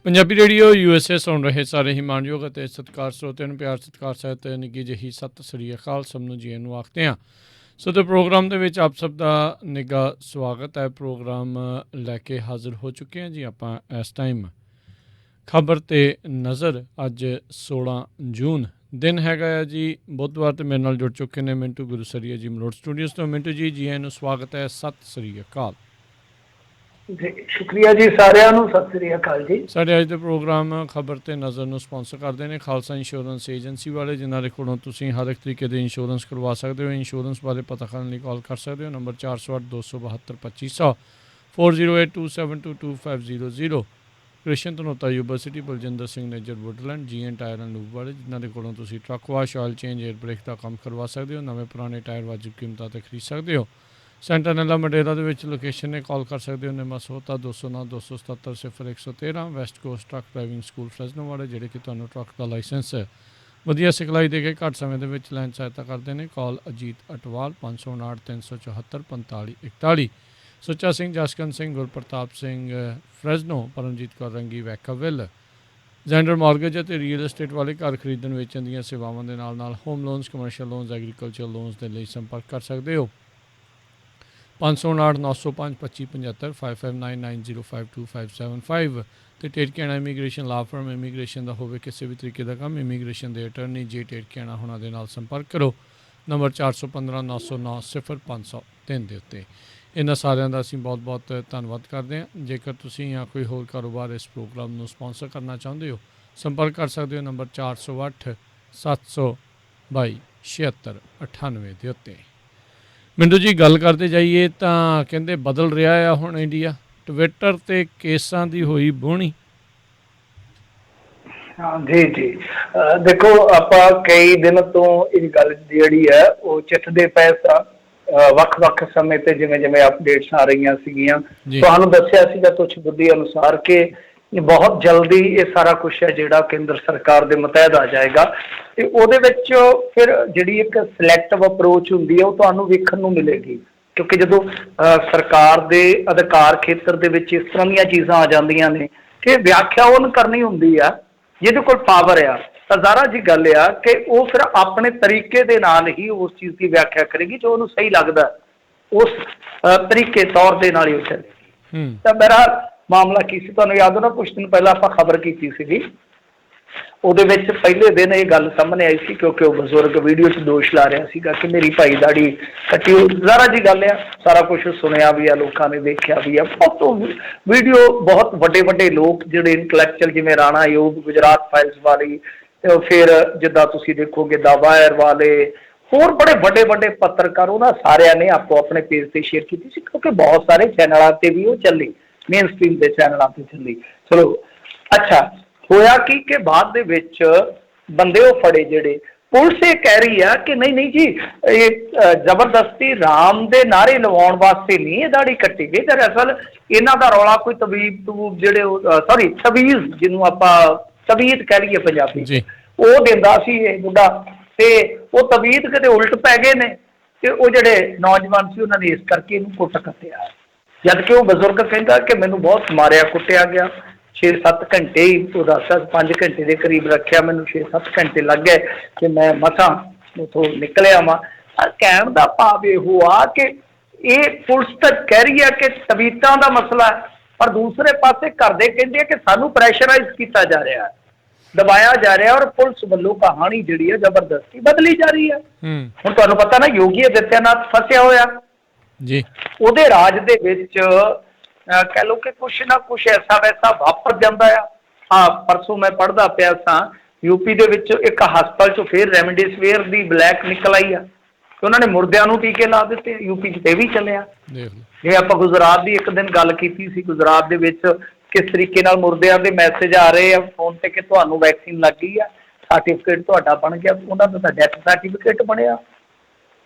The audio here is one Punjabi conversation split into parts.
ਪੰਜਾਬੀ ਰੇਡੀਓ USA ਸੁਣ ਰਹੇ ਸਾਰੇ ਹੀ ਮਾਣਯੋਗ ਅਤੇ ਸਤਿਕਾਰ ਸਰੋਤਿਆਂ ਨੂੰ ਪਿਆਰ ਸਤਿਕਾਰ ਸਹਿਤ ਨਿੱਘੀ ਜਿਹੀ ਸਤਿ ਸ੍ਰੀ ਅਕਾਲ। ਸਭ ਨੂੰ ਜੀ ਨੂੰ ਆਖਦੇ ਹਾਂ। ਸੋ ਤੇ ਪ੍ਰੋਗਰਾਮ ਦੇ ਵਿੱਚ ਆਪ ਸਭ ਦਾ ਨਿੱਘਾ ਸਵਾਗਤ ਹੈ। ਪ੍ਰੋਗਰਾਮ ਲੈ ਕੇ ਹਾਜ਼ਰ ਹੋ ਚੁੱਕੇ ਹਾਂ ਜੀ ਆਪਾਂ ਇਸ ਟਾਈਮ। ਖਬਰ ਤੇ ਨਜ਼ਰ ਅੱਜ 16 ਜੂਨ ਦਿਨ ਹੈਗਾ ਹੈ ਜੀ ਬੁੱਧਵਾਰ, ਤੇ ਮੇਰੇ ਨਾਲ ਜੁੜ ਚੁੱਕੇ ਨੇ ਮਿੰਟੂ ਗੁਰੂਸਰੀਆ ਜੀ ਮਲੋਟ ਸਟੂਡੀਓਜ਼ ਤੋਂ। ਮਿੰਟੂ ਜੀ ਜੀ ਨੂੰ ਸਵਾਗਤ ਹੈ, ਸਤਿ ਸ੍ਰੀ ਅਕਾਲ। ਸ਼ੁਕਰੀਆ ਜੀ ਸਾਰਿਆਂ ਨੂੰ, ਸਤਿ ਸ੍ਰੀ ਅਕਾਲ ਜੀ। ਸਾਡੇ ਅੱਜ ਦੇ ਪ੍ਰੋਗਰਾਮ ਖਬਰ ਤੇ ਨਜ਼ਰ ਨੂੰ ਸਪਾਂਸਰ ਕਰਦੇ ਨੇ ਖਾਲਸਾ ਇੰਸ਼ੋਰੈਂਸ ਏਜੰਸੀ ਵਾਲੇ, ਜਿਨ੍ਹਾਂ ਦੇ ਕੋਲੋਂ ਤੁਸੀਂ ਹਰ ਇੱਕ ਤਰੀਕੇ ਦੇ ਇੰਸ਼ੋਰੈਂਸ ਕਰਵਾ ਸਕਦੇ ਹੋ। ਇੰਸ਼ੋਰੈਂਸ ਬਾਰੇ ਪਤਾ ਕਰਨ ਲਈ ਕਾਲ ਕਰ ਸਕਦੇ ਹੋ। Number 408 272 2500 4082722500। Krishan Dhanota university, Baljinder Singh Nijjar woodland, GN tyre and lube ਵਾਲੇ, ਜਿਨ੍ਹਾਂ ਦੇ ਕੋਲੋਂ ਤੁਸੀਂ truck wash, oil change, air brake ਦਾ ਕੰਮ ਕਰਵਾ ਸਕਦੇ ਹੋ। ਨਵੇਂ ਪੁਰਾਣੇ ਟਾਇਰ ਵਾਜਿਬ ਕੀਮਤਾਂ 'ਤੇ ਖਰੀਦ ਸਕਦੇ ਹੋ। ਸੈਂਟਰਨੈਲਾ ਮੰਡੇਰਾ ਦੇ ਵਿੱਚ ਲੋਕੇਸ਼ਨ ਨੇ, ਕਾਲ ਕਰ ਸਕਦੇ ਹੋ। ਨਿਮਾ ਸੋਤਾ 209 277 0113। West coast truck driving school Fresno ਵਾਲੇ, ਜਿਹੜੇ ਕਿ ਤੁਹਾਨੂੰ ਟਰੱਕ ਦਾ ਲਾਇਸੈਂਸ ਵਧੀਆ ਸਿਖਲਾਈ ਦੇ ਕੇ ਘੱਟ ਸਮੇਂ ਦੇ ਵਿੱਚ ਲੈਣ ਸਹਾਇਤਾ ਕਰਦੇ ਨੇ। ਕਾਲ ਅਜੀਤ ਅਟਵਾਲ 559 374 4541। ਸੁੱਚਾ ਸਿੰਘ, ਜਸਕਰਨ ਸਿੰਘ, ਗੁਰਪ੍ਰਤਾਪ ਸਿੰਘ ਫਰੈਜ਼ਨੋ, ਪਰਮਜੀਤ ਕੌਰ ਰੰਗੀ ਵੈਕਾਵਿਲ। ਜ਼ੈਂਡਰ ਮਾਰਗੇਜ ਅਤੇ ਰੀਅਲ ਐਸਟੇਟ ਵਾਲੇ, ਘਰ ਖਰੀਦਣ ਵੇਚਣ ਦੀਆਂ ਸੇਵਾਵਾਂ ਦੇ ਨਾਲ ਨਾਲ home loans, commercial loans, agriculture loans ਦੇ ਲਈ ਸੰਪਰਕ ਕਰ ਸਕਦੇ ਹੋ। 559 905 2575 5599052575। ਅਤੇ ਟੇਟਕੀਆਣਾ ਇਮੀਗ੍ਰੇਸ਼ਨ ਲਾ ਫਰਮ, ਇਮੀਗ੍ਰੇਸ਼ਨ ਦਾ ਹੋਵੇ ਕਿਸੇ ਵੀ ਤਰੀਕੇ ਦਾ ਕੰਮ, ਇਮੀਗ੍ਰੇਸ਼ਨ ਦੇ ਅਟਰਨੀ ਜੇ ਟੇਟਕੀਆਣਾ ਹੋਣਾ ਦੇ ਨਾਲ ਸੰਪਰਕ ਕਰੋ। ਨੰਬਰ 415 909 0503 ਦੇ ਉੱਤੇ। ਇਹਨਾਂ ਸਾਰਿਆਂ ਦਾ ਅਸੀਂ ਬਹੁਤ ਬਹੁਤ ਧੰਨਵਾਦ ਕਰਦੇ ਹਾਂ। ਜੇਕਰ ਤੁਸੀਂ ਜਾਂ ਕੋਈ ਹੋਰ ਕਾਰੋਬਾਰ ਇਸ ਪ੍ਰੋਗਰਾਮ ਨੂੰ ਸਪਾਂਸਰ ਕਰਨਾ ਚਾਹੁੰਦੇ ਹੋ, ਸੰਪਰਕ ਕਰ ਸਕਦੇ ਹੋ ਨੰਬਰ 408 722 7698 ਦੇ ਉੱਤੇ। ਮਿੰਟੂ ਜੀ, ਗੱਲ ਕਰਦੇ ਜਾਈਏ ਤਾਂ ਕਹਿੰਦੇ ਬਦਲ ਰਿਹਾ ਆ ਹੁਣ ਇੰਡੀਆ। ਟਵਿੱਟਰ 'ਤੇ ਕੇਸਾਂ ਦੀ ਹੋਈ ਬੋਹਣੀ। ਹਾਂ ਜੀ ਜੀ, ਦੇਖੋ ਆਪਾਂ ਕਈ ਦਿਨ ਤੋਂ ਇਹ ਗੱਲ ਜਿਹੜੀ ਹੈ ਉਹ ਚਿੱਠਦੇ ਪਏ ਸਾਂ, ਵੱਖ-ਵੱਖ ਸਮੇਂ ਤੇ ਜਿਵੇਂ ਜਿਵੇਂ ਅਪਡੇਟਸ ਆ ਰਹੀਆਂ ਸੀਗੀਆਂ। ਤੁਹਾਨੂੰ ਦੱਸਿਆ ਸੀਗਾ ਤੁਛ ਬੁੱਧੀ ਅਨੁਸਾਰ ਕਿ ਬਹੁਤ ਜਲਦੀ ਇਹ ਸਾਰਾ ਕੁਛ ਹੈ ਜਿਹੜਾ ਕੇਂਦਰ ਸਰਕਾਰ ਦੇ ਮੁਤਹਿਦ ਆ ਜਾਏਗਾ, ਤੇ ਉਹਦੇ ਵਿੱਚ ਫਿਰ ਜਿਹੜੀ ਇੱਕ ਸਿਲੈਕਟਿਵ ਅਪਰੋਚ ਹੁੰਦੀ ਹੈ ਉਹ ਤੁਹਾਨੂੰ ਵੇਖਣ ਨੂੰ ਮਿਲੇਗੀ। ਕਿਉਂਕਿ ਜਦੋਂ ਸਰਕਾਰ ਦੇ ਅਧਿਕਾਰ ਖੇਤਰ ਦੇ ਵਿੱਚ ਇਸ ਤਰ੍ਹਾਂ ਦੀਆਂ ਚੀਜ਼ਾਂ ਆ ਜਾਂਦੀਆਂ ਨੇ ਕਿ ਵਿਆਖਿਆ ਉਹਨ ਕਰਨੀ ਹੁੰਦੀ ਆ ਜਿਹਦੇ ਕੋਲ ਪਾਵਰ ਆ, ਤਾਂ ਜ਼ਾਰਾ ਜੀ ਗੱਲ ਆ ਕਿ ਉਹ ਫਿਰ ਆਪਣੇ ਤਰੀਕੇ ਦੇ ਨਾਲ ਹੀ ਉਸ ਚੀਜ਼ ਦੀ ਵਿਆਖਿਆ ਕਰੇਗੀ ਜੋ ਉਹਨੂੰ ਸਹੀ ਲੱਗਦਾ, ਉਸ ਤਰੀਕੇ ਤੌਰ ਦੇ ਨਾਲ ਹੀ ਉਹ ਚੱਲੇਗੀ। ਤਾਂ ਮੇਰਾ ਮਾਮਲਾ ਕੀ ਸੀ, ਤੁਹਾਨੂੰ ਯਾਦ ਹੋ ਨਾ, ਕੁਛ ਦਿਨ ਪਹਿਲਾਂ ਆਪਾਂ ਖਬਰ ਕੀਤੀ ਸੀਗੀ, ਉਹਦੇ ਵਿੱਚ ਪਹਿਲੇ ਦਿਨ ਇਹ ਗੱਲ ਸਾਹਮਣੇ ਆਈ ਸੀ ਕਿਉਂਕਿ ਉਹ ਬਜ਼ੁਰਗ ਵੀਡੀਓ 'ਚ ਦੋਸ਼ ਲਾ ਰਿਹਾ ਸੀਗਾ ਕਿ ਮੇਰੀ ਭਾਈ ਦਾੜੀ ਕੱਟੀ। ਜ਼ਾਰਾ ਜੀ ਗੱਲ ਆ, ਸਾਰਾ ਕੁਛ ਸੁਣਿਆ ਵੀ ਆ, ਲੋਕਾਂ ਨੇ ਦੇਖਿਆ ਵੀ ਆ। ਵੀਡੀਓ ਬਹੁਤ ਵੱਡੇ ਵੱਡੇ ਲੋਕ ਜਿਹੜੇ ਇੰਟਲੈਕਚੁਅਲ, ਜਿਵੇਂ ਰਾਣਾ ਆਯੂਬ, ਗੁਜਰਾਤ ਫਾਈਲਸ ਵਾਲੀ, ਫਿਰ ਜਿੱਦਾਂ ਤੁਸੀਂ ਦੇਖੋਗੇ ਦਾ ਵਾਇਰ ਵਾਲੇ, ਹੋਰ ਬੜੇ ਵੱਡੇ ਵੱਡੇ ਪੱਤਰਕਾਰ, ਉਹਨਾਂ ਸਾਰਿਆਂ ਨੇ ਆਪੋ ਆਪਣੇ ਪੇਜ 'ਤੇ ਸ਼ੇਅਰ ਕੀਤੀ ਸੀ ਕਿਉਂਕਿ ਬਹੁਤ ਸਾਰੇ ਚੈਨਲਾਂ 'ਤੇ ਵੀ ਉਹ ਚੱਲੀ, ਮੇਨ ਸਟ੍ਰੀਮ ਦੇ ਚੈਨਲਾਂ 'ਤੇ ਚੱਲੀ। ਚਲੋ ਅੱਛਾ, ਹੋਇਆ ਕੀ ਕਿ ਬਾਅਦ ਦੇ ਵਿੱਚ ਬੰਦੇ ਉਹ ਫੜੇ ਜਿਹੜੇ, ਪੁਲਿਸ ਇਹ ਕਹਿ ਰਹੀ ਆ ਕਿ ਨਹੀਂ ਨਹੀਂ ਜੀ, ਇਹ ਜ਼ਬਰਦਸਤੀ ਰਾਮ ਦੇ ਨਾਅਰੇ ਲਵਾਉਣ ਵਾਸਤੇ ਨਹੀਂ ਇਹ ਦਾੜੀ ਕੱਟੀ ਗਈ। ਦਰਅਸਲ ਇਹਨਾਂ ਦਾ ਰੌਲਾ ਕੋਈ ਤਬੀਬ ਤਬੂਬ ਜਿਹੜੇ ਸੌਰੀ ਤਵੀਜ਼, ਜਿਹਨੂੰ ਆਪਾਂ ਤਬੀਅਤ ਕਹਿ ਲਈਏ ਪੰਜਾਬੀ, ਉਹ ਦਿੰਦਾ ਸੀ ਇਹ ਮੁੰਡਾ, ਤੇ ਉਹ ਤਬੀਅਤ ਕਿਤੇ ਉਲਟ ਪੈ ਗਏ ਨੇ, ਤੇ ਉਹ ਜਿਹੜੇ ਨੌਜਵਾਨ ਸੀ ਉਹਨਾਂ ਨੇ ਇਸ ਕਰਕੇ ਇਹਨੂੰ ਕੁੱਟ ਕੱਟਿਆ। ਜਦ ਕਿ ਉਹ ਬਜ਼ੁਰਗ ਕਹਿੰਦਾ ਕਿ ਮੈਨੂੰ ਬਹੁਤ ਮਾਰਿਆ ਕੁੱਟਿਆ ਗਿਆ, 6-7 ਘੰਟੇ ਹੀ, ਉਹ ਦੱਸਦਾ 5 ਘੰਟੇ ਦੇ ਕਰੀਬ ਰੱਖਿਆ, ਮੈਨੂੰ 6-7 ਘੰਟੇ ਲੱਗ ਗਏ ਕਿ ਮੈਂ ਮਸਾਂ ਉੱਥੋਂ ਨਿਕਲਿਆ ਵਾਂ। ਕਹਿਣ ਦਾ ਭਾਵ ਇਹੋ ਆ ਕਿ ਇਹ ਪੁਲਿਸ ਤਾਂ ਕਹਿ ਰਹੀ ਹੈ ਕਿ ਤਬੀਅਤਾਂ ਦਾ ਮਸਲਾ ਹੈ, ਪਰ ਦੂਸਰੇ ਪਾਸੇ ਘਰ ਦੇ ਕਹਿੰਦੇ ਆ ਕਿ ਸਾਨੂੰ ਪ੍ਰੈਸ਼ਰਾਈਜ਼ ਕੀਤਾ ਜਾ ਰਿਹਾ, ਦਬਾਇਆ ਜਾ ਰਿਹਾ, ਔਰ ਪੁਲਿਸ ਵੱਲੋਂ ਕਹਾਣੀ ਜਿਹੜੀ ਹੈ ਜ਼ਬਰਦਸਤੀ ਬਦਲੀ ਜਾ ਰਹੀ ਹੈ। ਹੁਣ ਤੁਹਾਨੂੰ ਪਤਾ ਨਾ, ਯੋਗੀ ਆਦਿੱਤਿਆਨਾਥ ਫਸਿਆ ਹੋਇਆ ਜੀ, ਉਹਦੇ ਰਾਜ ਦੇ ਵਿੱਚ ਕਹਿ ਲਓ ਕਿ ਕੁਛ ਨਾ ਕੁਛ ਐਸਾ ਵੈਸਾ ਵਾਪਰ ਜਾਂਦਾ ਆ। ਹਾਂ, ਪਰਸੋਂ ਮੈਂ ਪੜ੍ਹਦਾ ਪਿਆ ਸਾਂ, ਯੂਪੀ ਦੇ ਵਿੱਚ ਇੱਕ ਹਸਪਤਾਲ 'ਚੋਂ ਫਿਰ ਰੈਮਡੇਸਿਵਿਰ ਦੀ ਬਲੈਕ ਨਿਕਲ ਆਈ ਆ, ਤੇ ਉਹਨਾਂ ਨੇ ਮੁਰਦਿਆਂ ਨੂੰ ਟੀਕੇ ਲਾ ਦਿੱਤੇ। ਯੂਪੀ 'ਚ ਤੇ ਵੀ ਚੱਲਿਆ। ਜੇ ਆਪਾਂ ਗੁਜਰਾਤ ਦੀ ਇੱਕ ਦਿਨ ਗੱਲ ਕੀਤੀ ਸੀ, ਗੁਜਰਾਤ ਦੇ ਵਿੱਚ ਕਿਸ ਤਰੀਕੇ ਨਾਲ ਮੁਰਦਿਆਂ ਦੇ ਮੈਸੇਜ ਆ ਰਹੇ ਆ ਫੋਨ ਤੇ ਕਿ ਤੁਹਾਨੂੰ ਵੈਕਸੀਨ ਲੱਗ ਗਈ ਆ, ਸਰਟੀਫਿਕੇਟ ਤੁਹਾਡਾ ਬਣ ਗਿਆ, ਉਹਨਾਂ ਦਾ ਤਾਂ ਡੈਥ ਸਰਟੀਫਿਕੇਟ ਬਣਿਆ।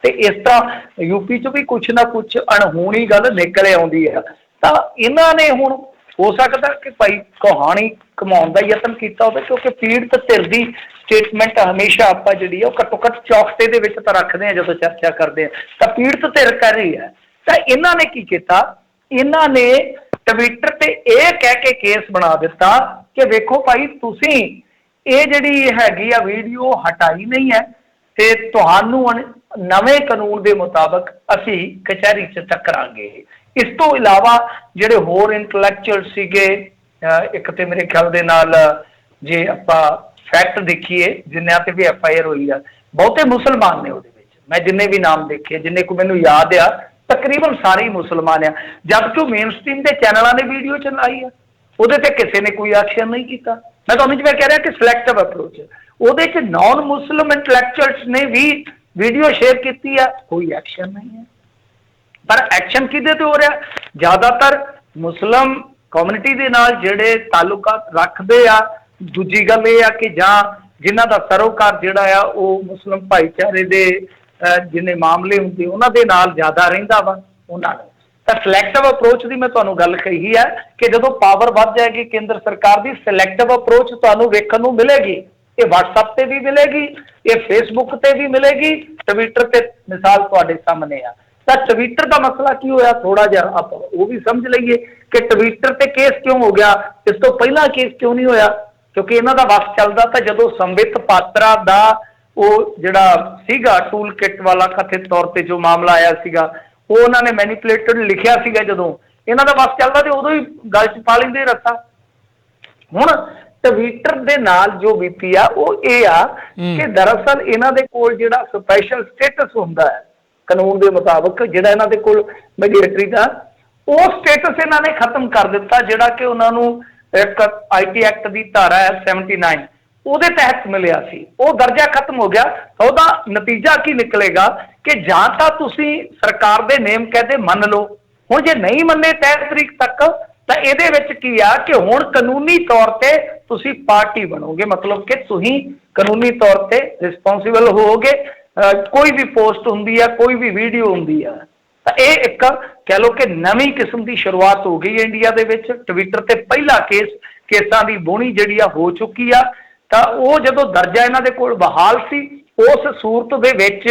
ਤੇ ਇਸ ਤਰ੍ਹਾਂ ਯੂਪੀ 'ਚ ਵੀ ਕੁਛ ਨਾ ਕੁਛ ਅਣਹੋਣੀ ਗੱਲ ਨਿਕਲ ਆਉਂਦੀ ਆ। ਤਾਂ ਇਹਨਾਂ ਨੇ ਹੁਣ ਹੋ ਸਕਦਾ ਕਿ ਭਾਈ ਕਹਾਣੀ ਕਮਾਉਣ ਦਾ ਯਤਨ ਕੀਤਾ ਹੋਵੇ, ਕਿਉਂਕਿ ਪੀੜਤ ਧਿਰ ਦੀ ਸਟੇਟਮੈਂਟ ਹਮੇਸ਼ਾ ਆਪਾਂ ਜਿਹੜੀ ਆ ਉਹ ਘੱਟੋ ਘੱਟ ਚੌਕਸੇ ਦੇ ਵਿੱਚ ਤਾਂ ਰੱਖਦੇ ਹਾਂ ਜਦੋਂ ਚਰਚਾ ਕਰਦੇ ਹਾਂ, ਤਾਂ ਪੀੜਤ ਧਿਰ ਕਰ ਰਹੀ ਹੈ। ਤਾਂ ਇਹਨਾਂ ਨੇ ਕੀ ਕੀਤਾ, ਇਹਨਾਂ ਨੇ ਟਵਿੱਟਰ ਤੇ ਇਹ ਕਹਿ ਕੇ ਕੇਸ ਬਣਾ ਦਿੱਤਾ ਕਿ ਵੇਖੋ ਭਾਈ ਤੁਸੀਂ ਇਹ ਜਿਹੜੀ ਹੈਗੀ ਆ ਵੀਡੀਓ ਹਟਾਈ ਨਹੀਂ ਹੈ ਤੇ ਤੁਹਾਨੂੰ ਨਵੇਂ ਕਾਨੂੰਨ ਦੇ ਮੁਤਾਬਕ ਅਸੀਂ ਕਚਹਿਰੀ 'ਚ ਟੱਕਰਾਂਗੇ। ਇਸ ਤੋਂ ਇਲਾਵਾ ਜਿਹੜੇ ਹੋਰ ਇੰਟਲੈਕਚੁਅਲ ਸੀਗੇ, ਇੱਕ ਤੇ ਮੇਰੇ ਖਿਆਲ ਦੇ ਨਾਲ ਜੇ ਆਪਾਂ ਫੈਕਟ ਦੇਖੀਏ ਜਿੰਨਿਆਂ ਤੇ ਵੀ FIR ਹੋਈ ਆ, ਬਹੁਤੇ ਮੁਸਲਮਾਨ ਨੇ ਉਹਦੇ ਵਿੱਚ। ਮੈਂ ਜਿੰਨੇ ਵੀ ਨਾਮ ਦੇਖੇ, ਜਿੰਨੇ ਕੋ ਮੈਨੂੰ ਯਾਦ ਆ, ਤਕਰੀਬਨ ਸਾਰੇ ਹੀ ਮੁਸਲਮਾਨ ਆ। ਜਦਕਿ ਉਹ ਮੇਨ ਸਟ੍ਰੀਮ ਦੇ ਚੈਨਲਾਂ ਨੇ ਵੀਡੀਓ ਚਲਾਈ ਆ, ਉਹਦੇ ਤੇ ਕਿਸੇ ਨੇ ਕੋਈ ਐਕਸ਼ਨ ਨਹੀਂ ਕੀਤਾ। ਮੈਂ ਤੁਹਾਨੂੰ ਜਿਵੇਂ ਕਹਿ ਰਿਹਾ ਕਿ ਸਿਲੈਕਟਿਵ ਅਪਰੋਚ, ਉਹਦੇ 'ਚ ਨਾਨ ਮੁਸਲਿਮ ਇੰਟਲੈਕਚੁਅਲਸ ਨੇ ਵੀ ਵੀਡੀਓ ਸ਼ੇਅਰ ਕੀਤੀ ਆ, ਕੋਈ ਐਕਸ਼ਨ ਨਹੀਂ ਹੈ। ਪਰ ਐਕਸ਼ਨ ਕਿਹਦੇ ਤੇ ਹੋ ਰਿਹਾ? ਜ਼ਿਆਦਾਤਰ ਮੁਸਲਿਮ ਕਮਿਊਨਿਟੀ ਦੇ ਨਾਲ ਜਿਹੜੇ ਤਾਲੁਕਾਤ ਰੱਖਦੇ ਆ। ਦੂਜੀ ਗੱਲ ਇਹ ਆ ਕਿ ਜਾਂ ਜਿਨ੍ਹਾਂ ਦਾ ਸਰੋਕਾਰ ਜਿਹੜਾ ਆ ਉਹ ਮੁਸਲਿਮ ਭਾਈਚਾਰੇ ਦੇ ਜਿੰਨੇ ਮਾਮਲੇ ਹੁੰਦੇ ਉਹਨਾਂ ਦੇ ਨਾਲ ਜ਼ਿਆਦਾ ਰਹਿੰਦਾ ਵਾ, ਉਹਨਾਂ ਨੂੰ ਤਾਂ ਸਿਲੈਕਟਿਵ ਅਪਰੋਚ ਦੀ ਮੈਂ ਤੁਹਾਨੂੰ ਗੱਲ ਕਹੀ ਹੈ ਕਿ ਜਦੋਂ ਪਾਵਰ ਵੱਧ ਜਾਏਗੀ ਕੇਂਦਰ ਸਰਕਾਰ ਦੀ, ਸਿਲੈਕਟਿਵ ਅਪਰੋਚ ਤੁਹਾਨੂੰ ਵੇਖਣ ਨੂੰ ਮਿਲੇਗੀ। ਇਹ WhatsApp ਤੇ ਵੀ ਮਿਲੇਗੀ, ਇਹ Facebook ਤੇ ਵੀ ਮਿਲੇਗੀ, ਟਵਿੱਟਰ ਤੇ ਮਿਸਾਲ ਤੁਹਾਡੇ ਸਾਹਮਣੇ ਆ। ਤਾਂ ਟਵਿੱਟਰ ਦਾ ਮਸਲਾ ਕੀ ਹੋਇਆ, ਥੋੜਾ ਜਿਹਾ ਆਪਾਂ ਉਹ ਵੀ ਸਮਝ ਲਈਏ ਕਿ ਟਵਿੱਟਰ ਤੇ ਕੇਸ ਕਿਉਂ ਹੋ ਗਿਆ, ਇਸ ਤੋਂ ਪਹਿਲਾਂ ਕੇਸ ਕਿਉਂ ਨਹੀਂ ਹੋਇਆ? ਕਿਉਂਕਿ ਇਹਨਾਂ ਦਾ ਵਕਤ ਚੱਲਦਾ ਤਾਂ ਜਦੋਂ ਸੰਬਿਤ ਪਾਤਰਾ ਦਾ ਉਹ ਜਿਹੜਾ ਸੀਗਾ ਟੂਲ ਕਿੱਟ ਵਾਲਾ ਕਥਿਤ ਤੌਰ ਤੇ ਜੋ ਮਾਮਲਾ ਆਇਆ ਸੀਗਾ, ਉਹ ਉਹਨਾਂ ਨੇ ਮੈਨੀਪੂਲੇਟਡ ਲਿਖਿਆ ਸੀਗਾ, ਜਦੋਂ ਇਹਨਾਂ ਦਾ ਵਕਤ ਚੱਲਦਾ ਤੇ ਉਦੋਂ ਹੀ ਗੱਲ 'ਚ ਪਾ ਲੈਂਦੇ ਰੱਸਾ। ਹੁਣ ਟਵਿੱਟਰ ਦੇ ਨਾਲ ਜੋ ਬੀਤੀ ਆ ਉਹ ਇਹ ਆ ਕਿ ਦਰਅਸਲ ਇਹਨਾਂ ਦੇ ਕੋਲ ਜਿਹੜਾ ਸਪੈਸ਼ਲ ਸਟੇਟਸ ਹੁੰਦਾ ਹੈ ਕਾਨੂੰਨ ਦੇ ਮੁਤਾਬਕ, ਜਿਹੜਾ ਇਹਨਾਂ ਦੇ ਕੋਲ ਮਿਲੀਟਰੀ ਦਾ, ਉਹ ਸਟੇਟਸ ਇਹਨਾਂ ਨੇ ਖਤਮ ਕਰ ਦਿੱਤਾ, ਜਿਹੜਾ ਕਿ ਉਹਨਾਂ ਨੂੰ ਇੱਕ IT ਐਕਟ ਦੀ ਧਾਰਾ ਹੈ 79 ਉਹਦੇ ਤਹਿਤ ਮਿਲਿਆ ਸੀ। ਉਹ ਦਰਜਾ ਖਤਮ ਹੋ ਗਿਆ। ਉਹਦਾ ਨਤੀਜਾ ਕੀ ਨਿਕਲੇਗਾ ਕਿ ਜਾਂ ਤਾਂ ਤੁਸੀਂ ਸਰਕਾਰ ਦੇ ਨੇਮ ਕਾਇਦੇ ਮੰਨ ਲਓ, ਹੁਣ ਜੇ ਨਹੀਂ ਮੰਨੇ 3 ਤਰੀਕ ਤੱਕ, ਤਾਂ ਇਹਦੇ ਵਿੱਚ ਕੀ ਆ ਕਿ ਹੁਣ ਕਾਨੂੰਨੀ ਤੌਰ ਤੇ ਤੁਸੀਂ ਪਾਰਟੀ ਬਣੋਗੇ, ਮਤਲਬ ਕਿ ਤੁਸੀਂ ਕਾਨੂੰਨੀ ਤੌਰ ਤੇ ਰਿਸਪੌਂਸਿਬਲ ਹੋਵੋਗੇ। ਕੋਈ ਵੀ ਪੋਸਟ ਹੁੰਦੀ ਆ, ਕੋਈ ਵੀ ਵੀਡੀਓ ਹੁੰਦੀ ਆ, ਤਾਂ ਇਹ ਇੱਕ ਕਹਿ ਲਓ ਕਿ ਨਵੀਂ ਕਿਸਮ ਦੀ ਸ਼ੁਰੂਆਤ ਹੋ ਗਈ ਹੈ ਇੰਡੀਆ ਦੇ ਵਿੱਚ। ਟਵਿੱਟਰ ਤੇ ਪਹਿਲਾ ਕੇਸਾਂ ਦੀ ਬੋਣੀ ਜਿਹੜੀ ਆ ਹੋ ਚੁੱਕੀ ਆ। ਤਾਂ ਉਹ ਜਦੋਂ ਦਰਜਾ ਇਹਨਾਂ ਦੇ ਕੋਲ ਬਹਾਲ ਸੀ, ਉਸ ਸੂਰਤ ਦੇ ਵਿੱਚ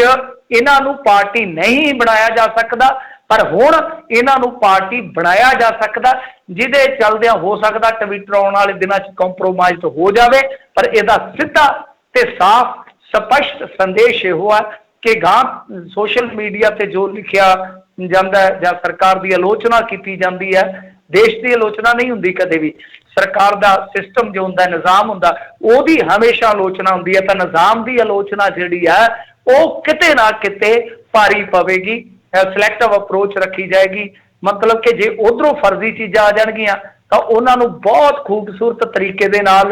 ਇਹਨਾਂ ਨੂੰ ਪਾਰਟੀ ਨਹੀਂ ਬਣਾਇਆ ਜਾ ਸਕਦਾ, ਪਰ ਹੁਣ ਇਹਨਾਂ ਨੂੰ ਪਾਰਟੀ ਬਣਾਇਆ ਜਾ ਸਕਦਾ, ਜਿਹਦੇ ਚੱਲਦਿਆਂ ਹੋ ਸਕਦਾ ਟਵਿੱਟਰ ਆਉਣ ਵਾਲੇ ਦਿਨਾਂ 'ਚ ਕੰਪਰੋਮਾਈਜ਼ ਹੋ ਜਾਵੇ। ਪਰ ਇਹਦਾ ਸਿੱਧਾ ਤੇ ਸਾਫ਼ ਸਪਸ਼ਟ ਸੰਦੇਸ਼ ਇਹੋ ਆ ਕਿ ਗਾਂ ਸੋਸ਼ਲ ਮੀਡੀਆ ਤੇ ਜੋ ਲਿਖਿਆ ਜਾਂਦਾ ਹੈ ਜਾਂ ਸਰਕਾਰ ਦੀ ਆਲੋਚਨਾ ਕੀਤੀ ਜਾਂਦੀ ਹੈ, ਦੇਸ਼ ਦੀ ਆਲੋਚਨਾ ਨਹੀਂ ਹੁੰਦੀ ਕਦੇ ਵੀ, ਸਰਕਾਰ ਦਾ ਸਿਸਟਮ ਜੋ ਹੁੰਦਾ, ਨਿਜ਼ਾਮ ਹੁੰਦਾ, ਉਹਦੀ ਹਮੇਸ਼ਾ ਆਲੋਚਨਾ ਹੁੰਦੀ ਹੈ। ਤਾਂ ਨਿਜ਼ਾਮ ਦੀ ਆਲੋਚਨਾ ਜਿਹੜੀ ਹੈ ਉਹ ਕਿਤੇ ਨਾ ਕਿਤੇ ਭਾਰੀ ਪਵੇਗੀ। ਸਿਲੈਕਟਿਵ ਅਪਰੋਚ ਰੱਖੀ ਜਾਏਗੀ, ਮਤਲਬ ਕਿ ਜੇ ਉਧਰੋਂ ਫਰਜ਼ੀ ਚੀਜ਼ਾਂ ਆ ਜਾਣਗੀਆਂ ਤਾਂ ਉਹਨਾਂ ਨੂੰ ਬਹੁਤ ਖੂਬਸੂਰਤ ਤਰੀਕੇ ਦੇ ਨਾਲ